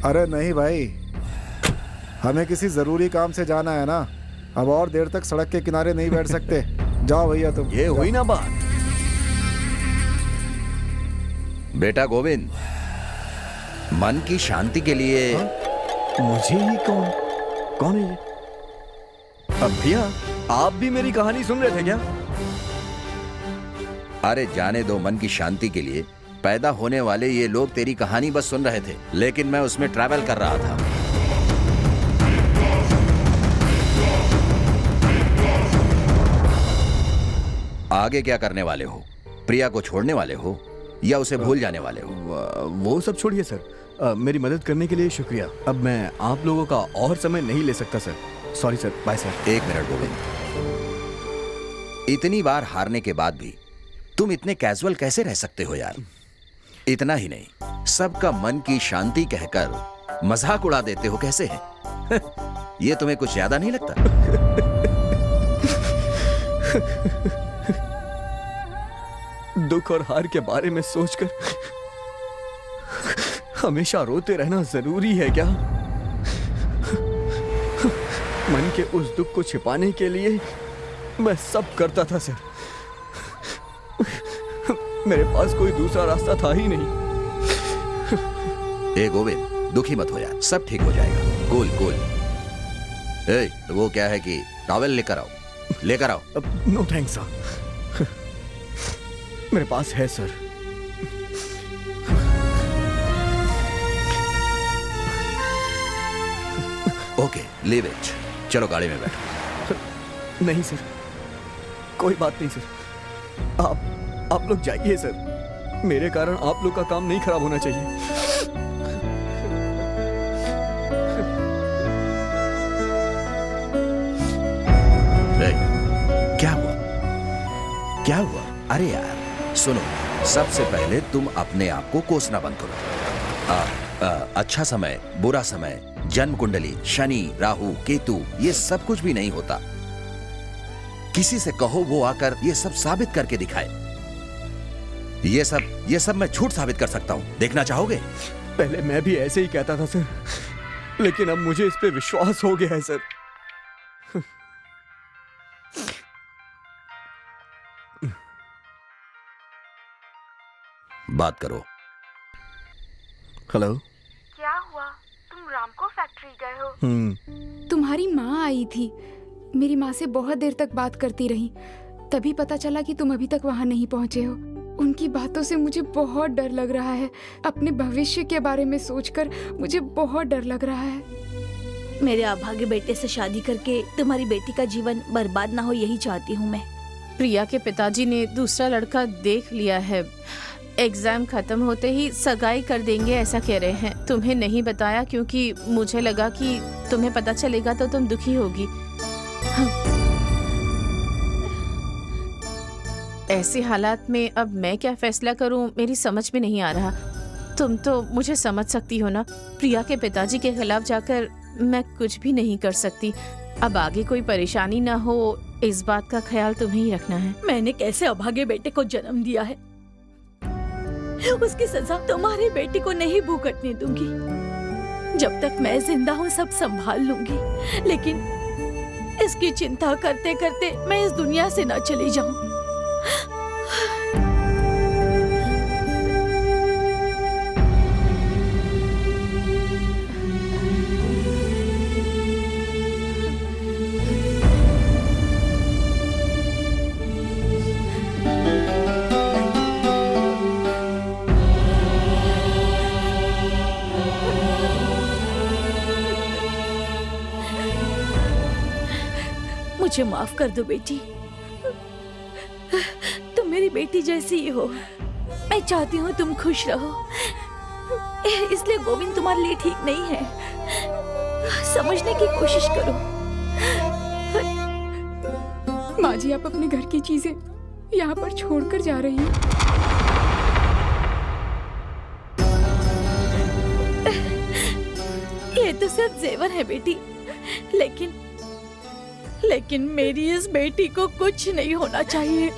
अरे नहीं भाई, हमें किसी जरूरी काम से जाना है ना। अब और देर तक सड़क के किनारे नहीं बैठ सकते। जाओ भैया तुम। ये हुई ना बात। बेटा गोविंद, मन की शांति के लिए। मुझे ही कौन है ये? अब भैया, आप भी मेरी कहानी सुन रहे थे क्या? अरे जाने दो, मन की शांति के लिए पैदा होने वाले ये लोग तेरी कहानी बस सुन रहे थे, लेकिन मैं उसमें ट्रैवल कर रहा था। आगे क्या करने वाले हो? प्रिया को छोड़ने वाले हो या उसे भूल जाने वाले हो? वो सब छोड़िए सर, मेरी मदद करने के लिए शुक्रिया। अब मैं आप लोगों का और समय नहीं ले सकता sir. Sorry sir, bye sir. एक मिनट गोविंद, इतनी बार हारने के बाद भी तुम इतने कैजुअल कैसे रह सकते हो यार? इतना ही नहीं, सबका मन की शांति कहकर मजाक उड़ा देते हो कैसे है? ये तुम्हें कुछ ज्यादा नहीं लगता? दुख और हार के बारे में सोचकर हमेशा रोते रहना जरूरी है क्या? मन के उस दुख को छिपाने के लिए मैं सब करता था सर। मेरे पास कोई दूसरा रास्ता था ही नहीं। ए गोविंद, दुखी मत हो यार, सब ठीक हो जाएगा। Cool cool. ए, वो क्या है कि टॉवेल लेकर आओ, लेकर आओ। नो थैंक्स सर, मेरे पास है सर। Okay, leave it. चलो गाड़ी में बैठो। नहीं सर, कोई बात नहीं सर। आप लोग जाइए सर। मेरे कारण आप लोग का काम नहीं खराब होना चाहिए। क्या हुआ? क्या हुआ? अरे यार सुनो, सबसे पहले तुम अपने आप को कोसना बंद करो। अच्छा समय, बुरा समय, जन्म कुंडली, शनि, राहु, केतु, ये सब कुछ भी नहीं होता। किसी से कहो वो आकर ये सब साबित करके दिखाए। ये सब मैं झूठ साबित कर सकता हूं। देखना चाहोगे? पहले मैं भी ऐसे ही कहता था सर, लेकिन अब मुझे इस पे विश्वास हो गया है सर। बात करो। हेलो। क्या हुआ? तुम रामको फैक्ट्री गए हो? तुम्हारी माँ आई थी, मेरी माँ से बहुत देर तक बात करती रही, तभी पता चला कि तुम अभी तक वहाँ नहीं पहुँचे हो। उनकी बातों से मुझे बहुत डर लग रहा है। अपने भविष्य के बारे में सोचकर मुझे बहुत डर लग रहा है। मेरे अभागे बेटे से शादी करके तुम्हारी बेटी का जीवन बर्बाद ना हो, यही चाहती हूँ मैं। प्रिया के पिताजी ने दूसरा लड़का देख लिया है। एग्जाम खत्म होते ही सगाई कर देंगे ऐसा कह रहे हैं। तुम्हें नहीं बताया क्योंकि मुझे लगा कि तुम्हें पता चलेगा तो तुम दुखी होगी। ऐसे हालात में अब मैं क्या फैसला करूं, मेरी समझ में नहीं आ रहा। तुम तो मुझे समझ सकती हो ना, प्रिया के पिताजी के खिलाफ जाकर मैं कुछ भी नहीं कर सकती। अब आगे कोई परेशानी ना हो, इस बात का ख्याल तुम्हें ही रखना है। मैंने कैसे अभागे बेटे को जन्म दिया है, उसकी सजा तुम्हारी बेटी को नहीं भुगतने दूंगी। जब तक मैं जिंदा हूँ सब संभाल लूंगी, लेकिन इसकी चिंता करते करते मैं इस दुनिया से ना चली जाऊं। मुझे माफ कर दो बेटी, तुम मेरी बेटी जैसी ही हो। मैं चाहती हूँ तुम खुश रहो, इसलिए गोविंद तुम्हारे लिए ठीक नहीं है। समझने की कोशिश करो। माँ जी, आप अपने घर की चीजें यहाँ पर छोड़कर जा रही हैं। ये तो सिर्फ जेवर है बेटी, लेकिन मेरी इस बेटी को कुछ नहीं होना चाहिए।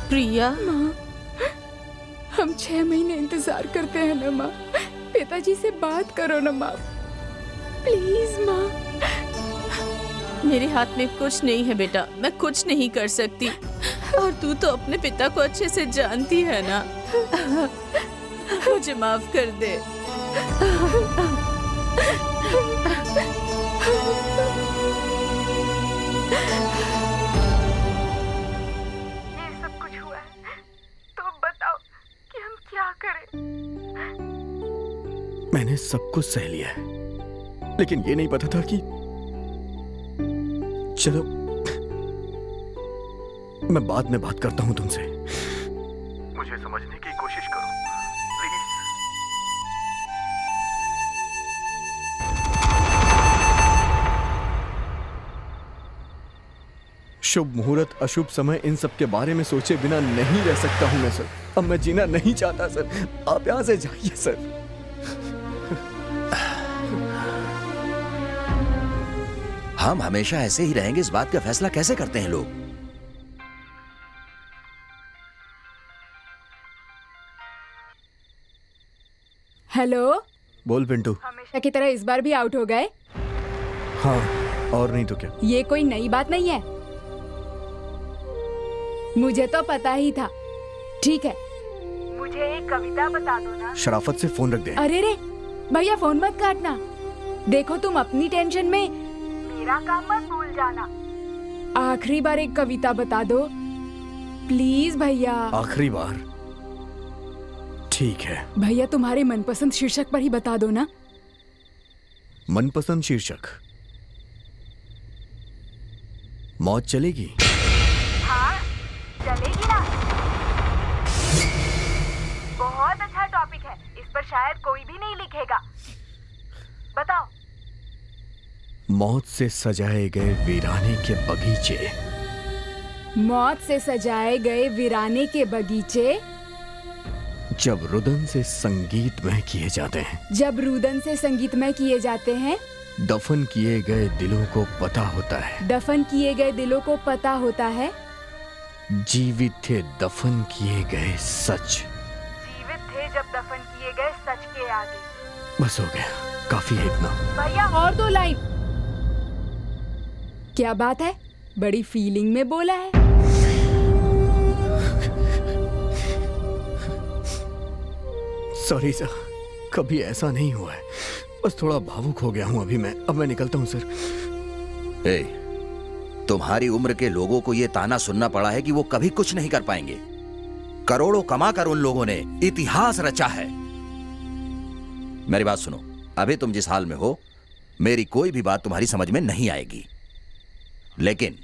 प्रिया, माँ, हम 6 महीने इंतजार करते हैं ना माँ। पिताजी से बात करो ना माँ, प्लीज माँ। मेरे हाथ में कुछ नहीं है बेटा, मैं कुछ नहीं कर सकती। और तू तो अपने पिता को अच्छे से जानती है ना। मुझे माफ कर दे। मैंने सब कुछ सह लिया है, लेकिन ये नहीं पता था कि चलो मैं बाद में बात करता हूं तुमसे। शुभ मुहूर्त, अशुभ समय, इन सब के बारे में सोचे बिना नहीं रह सकता हूँ मैं सर। अब मैं जीना नहीं चाहता सर। आप यहाँ से जाइए सर। हम हमेशा ऐसे ही रहेंगे, इस बात का फैसला कैसे करते हैं लोग? हेलो, बोल पिंटू। हमेशा की तरह इस बार भी आउट हो गए? हाँ, और नहीं तो क्या। ये कोई नई बात नहीं है, मुझे तो पता ही था। ठीक है, मुझे एक कविता बता दो ना। शराफत से फोन रख दे। अरे रे भैया, फोन मत काटना। देखो तुम अपनी टेंशन में मेरा काम मत भूल जाना। आखिरी बार एक कविता बता दो प्लीज भैया। आखिरी बार? ठीक है भैया, तुम्हारे मनपसंद शीर्षक पर ही बता दो ना। मनपसंद शीर्षक? मौत चलेगी। हाँ, चलेगी ना। बहुत अच्छा टॉपिक है, इस पर शायद कोई भी नहीं लिखेगा। बताओ। मौत से सजाए गए वीराने के बगीचे। मौत से सजाए गए वीराने के बगीचे जब रुदन से संगीतमय किए जाते हैं। जब रुदन से संगीतमय किए जाते हैं। दफन किए गए दिलों को पता होता है। दफन किए गए दिलों को पता होता है। जीवित थे दफन किए गए सच। जीवित थे जब दफन किए गए सच के आगे। बस हो गया, काफी है इतना। भैया और 2 लाइन। क्या बात है, बड़ी फीलिंग में बोला है। सॉरी सर, कभी ऐसा नहीं हुआ है, बस थोड़ा भावुक हो गया हूँ अभी मैं। अब मैं निकलता हूँ सर। तुम्हारी उम्र के लोगों को ये ताना सुनना पड़ा है कि वो कभी कुछ नहीं कर पाएंगे। करोड़ों कमाकर उन लोगों ने इतिहास रचा है। मेरी बात सुनो, अभी तुम जिस हाल में हो, मेरी कोई भी बात तुम्हारी समझ में नहीं आएगी, लेकिन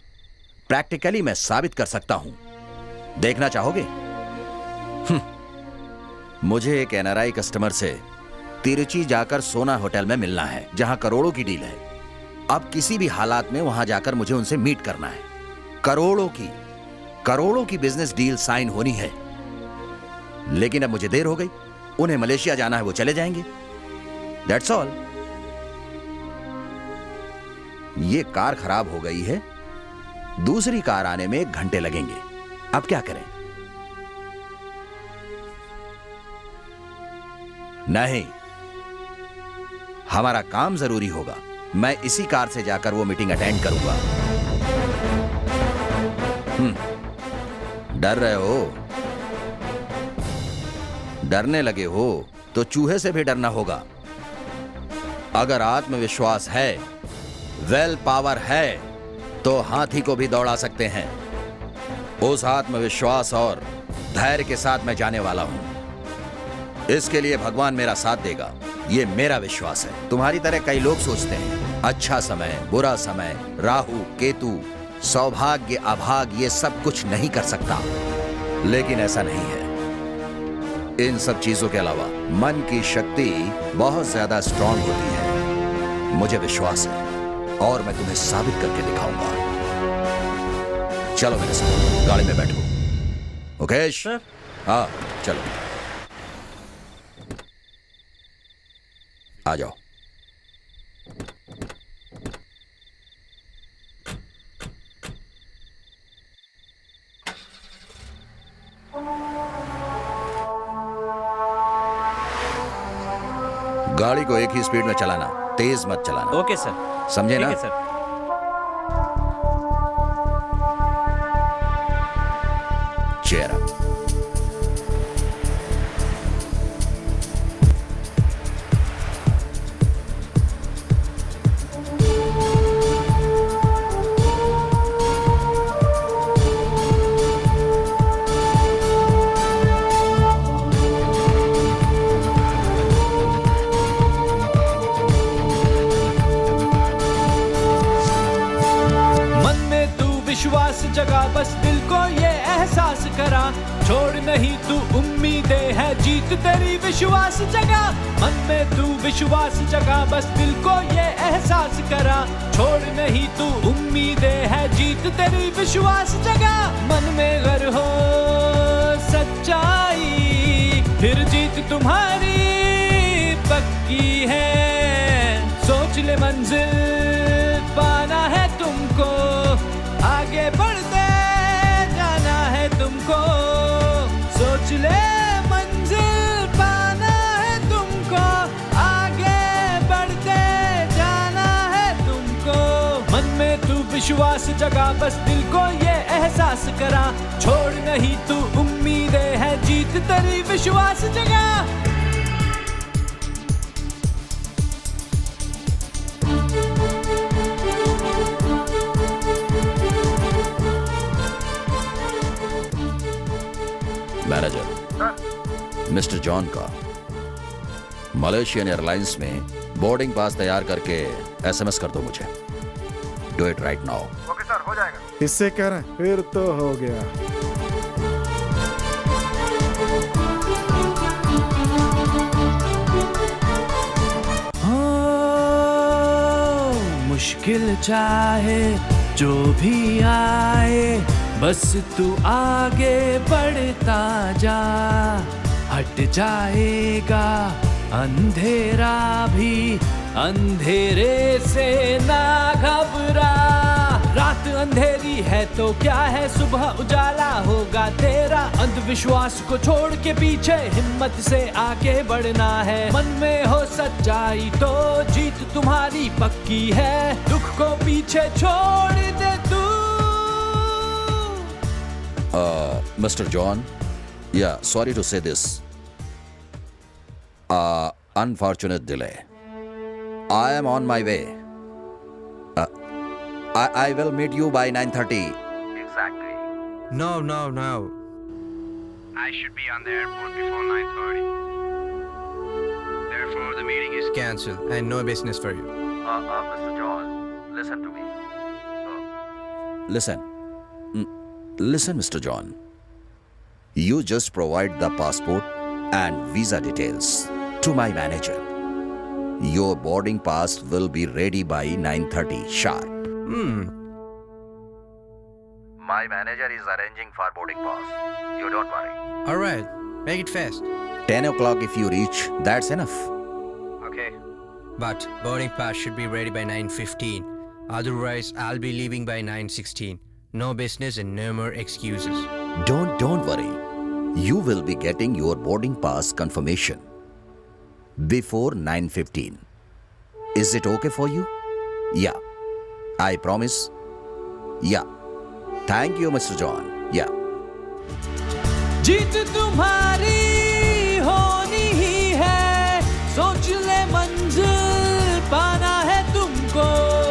प्रैक्टिकली मैं साबित कर सकता हूं। देखना चाहोगे? मुझे एक एनआरआई कस्टमर से तिरुचि जाकर सोना होटल में मिलना है, जहां करोड़ों की डील है। अब किसी भी हालात में वहां जाकर मुझे उनसे मीट करना है। करोड़ों की बिजनेस डील साइन होनी है, लेकिन अब मुझे देर हो गई। उन्हें मलेशिया जाना है, वो चले जाएंगे। That's all. ये कार खराब हो गई है, दूसरी कार आने में 1 घंटे लगेंगे। अब क्या करें? नहीं, हमारा काम जरूरी होगा। मैं इसी कार से जाकर वो मीटिंग अटेंड करूंगा। डर रहे हो? डरने लगे हो तो चूहे से भी डरना होगा। अगर आत्मविश्वास है, वेल पावर है, तो हाथी को भी दौड़ा सकते हैं। उस आत्मविश्वास और धैर्य के साथ मैं जाने वाला हूं। इसके लिए भगवान मेरा साथ देगा, ये मेरा विश्वास है। तुम्हारी तरह कई लोग सोचते हैं अच्छा समय, बुरा समय, राहु, केतु, सौभाग्य, अभाग्य ये सब कुछ नहीं कर सकता, लेकिन ऐसा नहीं है। इन सब चीजों के अलावा मन की शक्ति बहुत ज्यादा स्ट्रांग होती है। मुझे विश्वास है और मैं तुम्हें साबित करके दिखाऊंगा। चलो मेरे साथ गाड़ी में बैठो। Okay sir? हाँ चलो, आ जाओ। गाड़ी को एक ही स्पीड में चलाना, तेज मत चलाना। Okay sir. समझे ना? ठीक है सर। Cheer up. विश्वास जगा, बस दिल को ये एहसास करा, छोड़ नहीं तू उम्मीदें है जीत तेरी विश्वास जगा, मन में तू विश्वास जगा, बस दिल को ये एहसास करा, छोड़ नहीं तू उम्मीदें है, जीत तेरी विश्वास जगा, मन में गर हो सच्चाई, फिर जीत तुम्हारी पक्की है, सोच ले मंजिल पाना है तुमको, आगे बढ़ते जाना है तुमको, सोच ले मंजिल पाना है तुमको, आगे बढ़ते जाना है तुमको, मन में तू विश्वास जगा, बस दिल को ये एहसास करा, छोड़ नहीं तू उम्मीदें है, जीत तेरी विश्वास जगा। मैनेजर मिस्टर जॉन का मलेशियन एयरलाइंस में बोर्डिंग पास तैयार करके एसएमएस कर दो मुझे। Do it right now. Okay sir, हो जाएगा। इससे कह रहे हैं फिर तो हो गया। मुश्किल चाहे जो भी आए, बस तू आगे बढ़ता जा, हट जाएगा अंधेरा भी, अंधेरे से ना घबरा, रात अंधेरी है तो क्या है, सुबह उजाला होगा तेरा, अंधविश्वास को छोड़ के पीछे हिम्मत से आगे बढ़ना है, मन में हो सच्चाई तो जीत तुम्हारी पक्की है, दुख को पीछे छोड़ दे तू। Mr. John, yeah, sorry to say this. Unfortunate delay. I am on my way. I will meet you by 9:30. Exactly. No. I should be on the airport before 9:30. Therefore, the meeting is Cancel and no business for you. Mr. John, listen to me. Listen, Mr. John. You just provide the passport and visa details to my manager. Your boarding pass will be ready by 9:30 sharp. My manager is arranging for boarding pass. You don't worry. All right, make it fast. 10 o'clock if you reach, that's enough. Okay. But boarding pass should be ready by 9:15. Otherwise, I'll be leaving by 9:16. No business and no more excuses. Don't worry. You will be getting your boarding pass confirmation before 9:15. Is it okay for you? Yeah. I promise. Yeah. Thank you, Mr. John. Yeah. जीत तुम्हारी होनी ही है, सोच ले मंजिल पाना है तुमको,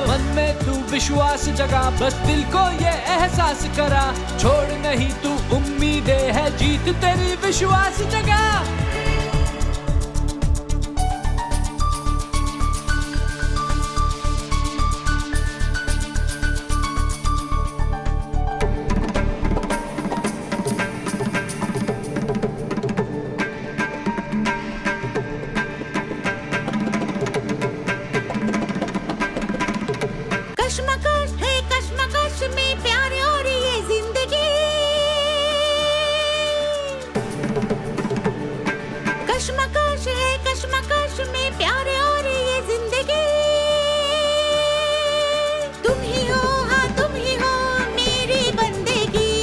मन में तू विश्वास जगा, बस दिल को ये एहसास करा, छोड़ नहीं तू उम्मीदें है, जीत तेरी विश्वास जगा। कश्मकश है कश्मकश में प्यार और ये जिंदगी, कश्मकश है कश्मकश में प्यार और ये जिंदगी, तुम ही हो हाँ तुम ही हो मेरी बंदेगी,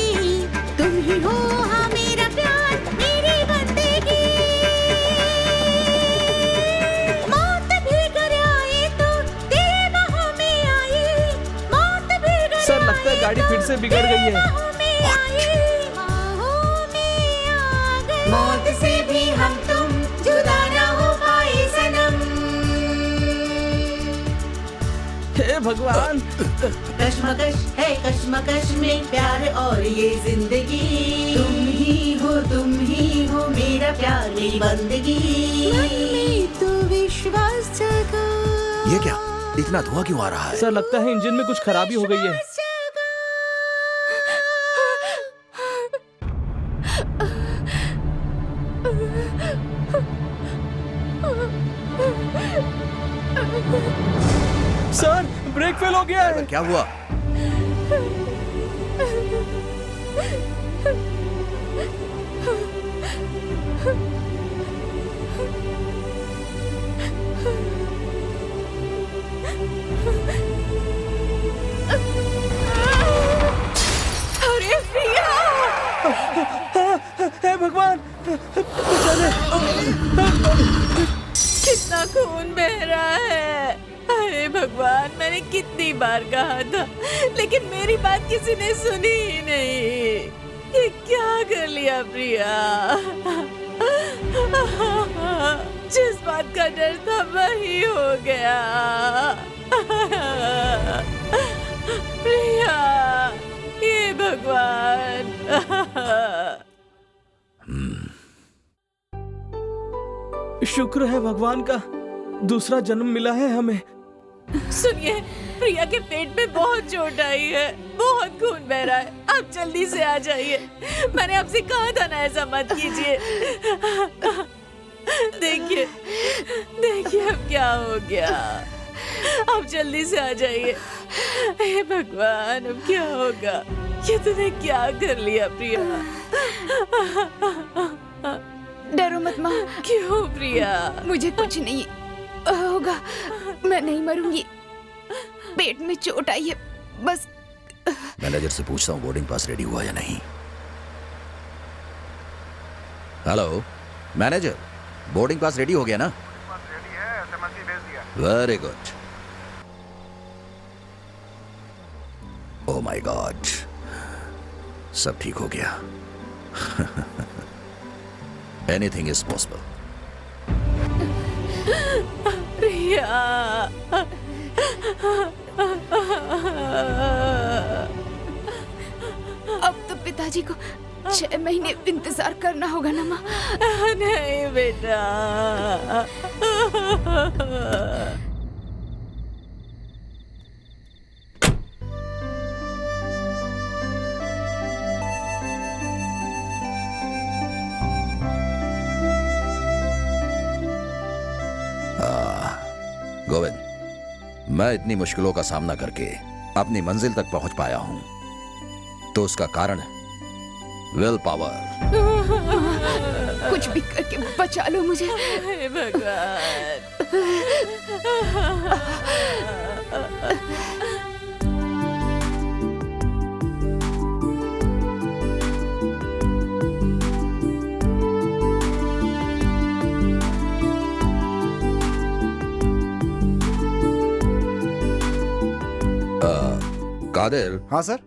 तुम ही हो हाँ मेरा प्यार मेरी बंदेगी, मौत भी घर आए तो तेरे बाहों में आए, मौत भी घर सर लगता है गाड़ी फिर से बिगड़ गई है। मौत से भी हम तुम जुदा ना हो पाए सनम, हे भगवान। कश्मकश है कश्मकश में प्यार और ये जिंदगी, तुम ही हो मेरा प्यार मेरी बंदगी, मन में तू विश्वास जगा। ये क्या? इतना धुआं क्यों आ रहा है? सर लगता है इंजन में कुछ खराबी हो गई है। ब्रेक फेल हो गया है। क्या हुआ? अरे प्रिया! हे भगवान, कितना खून बह रहा है। अरे भगवान, मैंने कितनी बार कहा था, लेकिन मेरी बात किसी ने सुनी ही नहीं। ये क्या कर लिया प्रिया? जिस बात का डर था वही हो गया। प्रिया, ये भगवान। शुक्र है भगवान का, दूसरा जन्म मिला है हमें। सुनिए, प्रिया के पेट में बहुत चोट आई है, बहुत खून बह रहा है। आप जल्दी से आ जाइए। मैंने आपसे कहा था ना ऐसा मत कीजिए। देखिए देखिए अब क्या हो गया। आप जल्दी से आ जाइए। हे भगवान, अब क्या होगा? ये तूने क्या कर लिया प्रिया? डरो मत माँ। क्यों प्रिया? मुझे कुछ नहीं होगा, मैं नहीं मरूंगी। पेट में चोट आई है बस। मैनेजर से पूछता हूँ बोर्डिंग पास रेडी हुआ या नहीं। Hello manager, boarding pass ready हो गया ना? रेडी है, एसएमएस भेज दिया। Very good. Oh my God, सब ठीक हो गया। Anything is possible. प्रिया, अब तो पिताजी को 6 महीने इंतजार करना होगा ना माँ? नहीं बेटा। गोविंद, मैं इतनी मुश्किलों का सामना करके अपनी मंजिल तक पहुंच पाया हूं, तो उसका कारण है विल पावर। कुछ भी करके बचा लो मुझे। हे भगवान। कादिर। हाँ सर।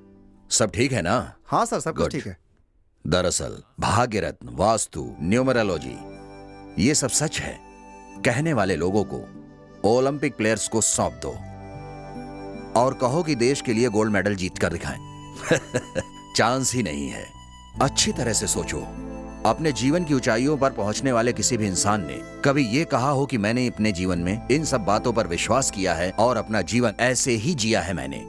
सब ठीक है ना? हाँ सर, सब कुछ Good. ठीक है। दरअसल भाग्य रत्न, वास्तु, न्यूमरोलॉजी ये सब सच है। कहने वाले लोगों को ओलंपिक प्लेयर्स को सौंप दो और कहो कि देश के लिए गोल्ड मेडल जीत कर दिखाएं। चांस ही नहीं है। अच्छी तरह से सोचो, अपने जीवन की ऊंचाइयों पर पहुंचने वाले किसी भी इंसान ने कभी ये कहा हो कि मैंने अपने जीवन में इन सब बातों पर विश्वास किया है और अपना जीवन ऐसे ही जिया है? मैंने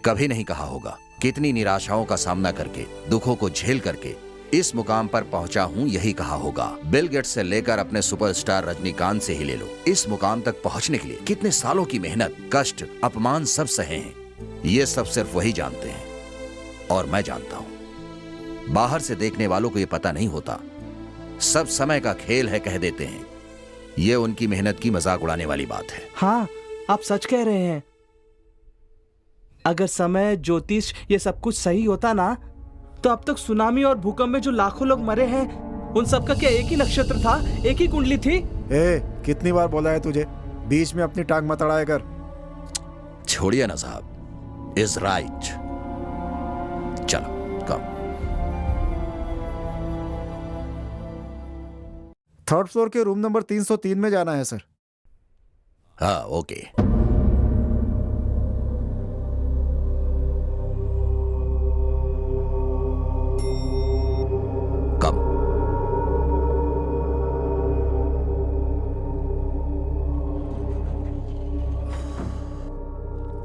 कभी नहीं कहा होगा। कितनी निराशाओं का सामना करके, दुखों को झेल करके इस मुकाम पर पहुंचा हूं, यही कहा होगा। बिल गेट्स से लेकर अपने सुपरस्टार रजनीकांत से ही ले लो, इस मुकाम तक पहुंचने के लिए कितने सालों की मेहनत, कष्ट, अपमान सब सहे हैं। ये सब सिर्फ वही जानते हैं और मैं जानता हूं। बाहर से देखने वालों को ये पता नहीं होता। सब समय का खेल है कह देते हैं। ये उनकी मेहनत की मजाक उड़ाने वाली बात है। हाँ, आप सच कह रहे हैं। अगर समय, ज्योतिष ये सब कुछ सही होता ना, तो अब तक सुनामी और भूकंप में जो लाखों लोग मरे हैं, उन सब का क्या एक ही नक्षत्र था, एक ही कुंडली थी? कितनी बार बोला है तुझे, बीच में अपनी टांग मत अड़ाया कर। छोड़िए ना साहब, इज राइट। चलो कम। 3rd फ्लोर के रूम नंबर 303 में जाना है सर। हाँ ओके।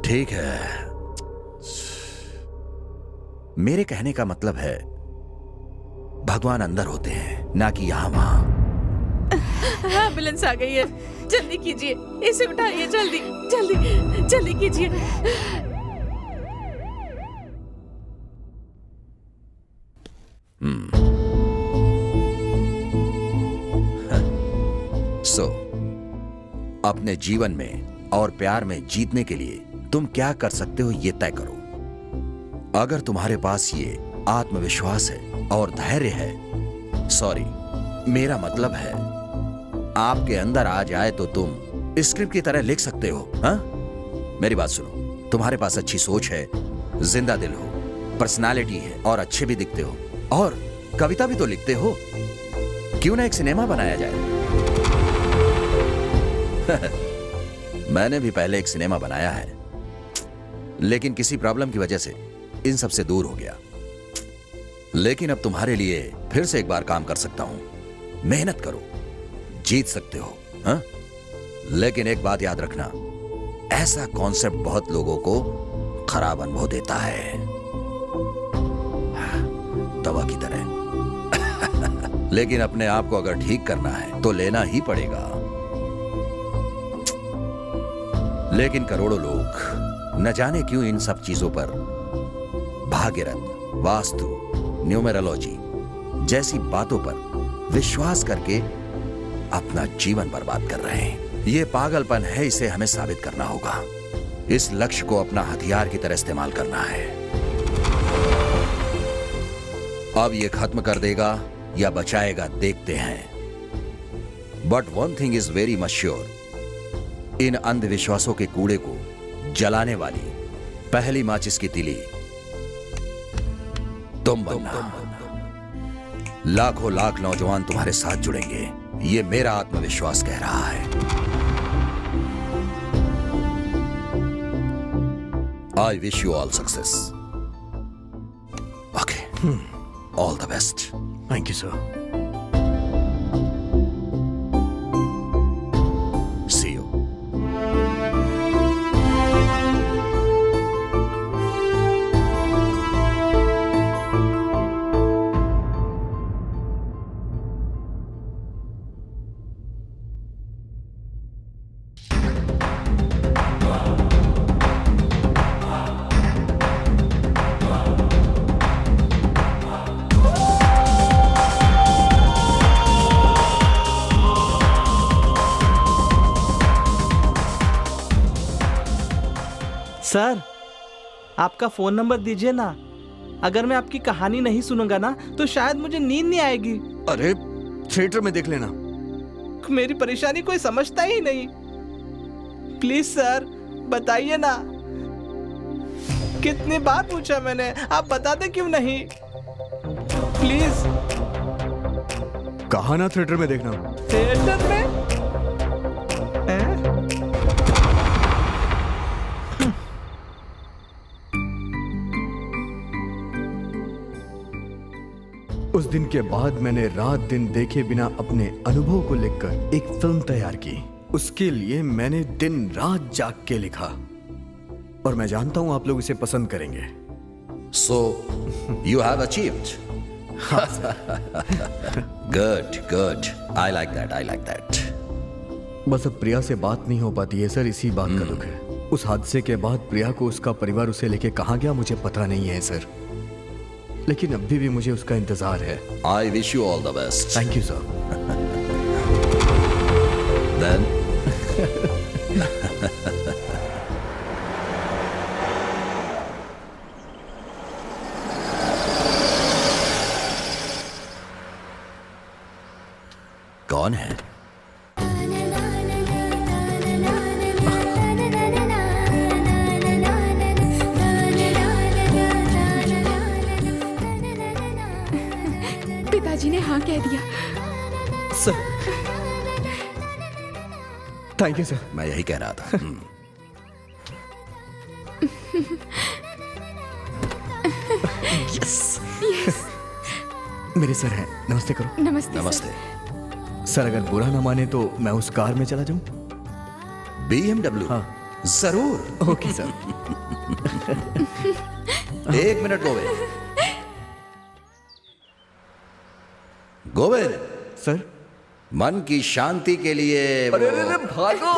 ठीक है, मेरे कहने का मतलब है भगवान अंदर होते हैं, ना कि यहां वहां। एम्बुलेंस आ गई है। जल्दी कीजिए, इसे उठाइए, जल्दी जल्दी जल्दी कीजिए। अपने जीवन में और प्यार में जीतने के लिए तुम क्या कर सकते हो ये तय करो। अगर तुम्हारे पास ये आत्मविश्वास है और धैर्य है, सॉरी मेरा मतलब है आपके अंदर आ जाए, तो तुम स्क्रिप्ट की तरह लिख सकते हो। हाँ, मेरी बात सुनो, तुम्हारे पास अच्छी सोच है, जिंदा दिल हो, पर्सनालिटी है और अच्छे भी दिखते हो, और कविता भी तो लिखते हो। क्यों ना एक सिनेमा बनाया जाए? मैंने भी पहले एक सिनेमा बनाया है, लेकिन किसी प्रॉब्लम की वजह से इन सब से दूर हो गया। लेकिन अब तुम्हारे लिए फिर से एक बार काम कर सकता हूं। मेहनत करो, जीत सकते हो। हाँ? लेकिन एक बात याद रखना, ऐसा कॉन्सेप्ट बहुत लोगों को खराब अनुभव देता है, दवा की तरह। लेकिन अपने आप को अगर ठीक करना है तो लेना ही पड़ेगा। लेकिन करोड़ों लोग न जाने क्यों इन सब चीजों पर, भाग्यरथ, वास्तु, न्यूमेरोलॉजी जैसी बातों पर विश्वास करके अपना जीवन बर्बाद कर रहे हैं। ये पागलपन है, इसे हमें साबित करना होगा। इस लक्ष्य को अपना हथियार की तरह इस्तेमाल करना है। अब ये खत्म कर देगा या बचाएगा, देखते हैं। But one thing is very much sure, इन अंधविश्वासों के कूड़े को जलाने वाली पहली माचिस की तिली तुम बनना। लाखों लाख नौजवान तुम्हारे साथ जुड़ेंगे, ये मेरा आत्मविश्वास कह रहा है। I wish you all success. Okay, all the best. Thank you sir. See you. Sir, आपका फोन नंबर दीजिए ना। अगर मैं आपकी कहानी नहीं सुनूंगा ना तो शायद मुझे नींद नहीं आएगी। अरे थिएटर में देख लेना। मेरी परेशानी कोई समझता ही नहीं। प्लीज सर बताइए ना। कितनी बार पूछा मैंने, आप बताते क्यों नहीं? प्लीज। कहा ना थिएटर में देखना। थिएटर में? उस दिन के बाद मैंने रात दिन देखे बिना अपने अनुभव को लिखकर एक फिल्म तैयार की। उसके लिए मैंने दिन रात जाग के लिखा, और मैं जानता हूं आप लोग इसे पसंद करेंगे। So you have achieved. Good, good. I like that. I like that. बस अब प्रिया से बात नहीं हो पाती है सर, इसी बात का दुख है। उस हादसे के बाद प्रिया को उसका परिवार उसे लेके कहाँ गया मुझे पता नहीं है सर, लेकिन अभी भी मुझे उसका इंतजार है। I wish you all the best. Thank you sir. Then कौन है? पिताजी ने हाँ कह दिया। Sir thank you sir. मैं यही कह रहा था। यस मेरे सर हैं, नमस्ते करो। नमस्ते। नमस्ते सर, अगर बुरा ना माने तो मैं उस कार में चला जाऊं? BMW? हाँ जरूर। Okay sir. एक मिनट गोविंद। गोविंद सर। मन की शांति के लिए अरे भागो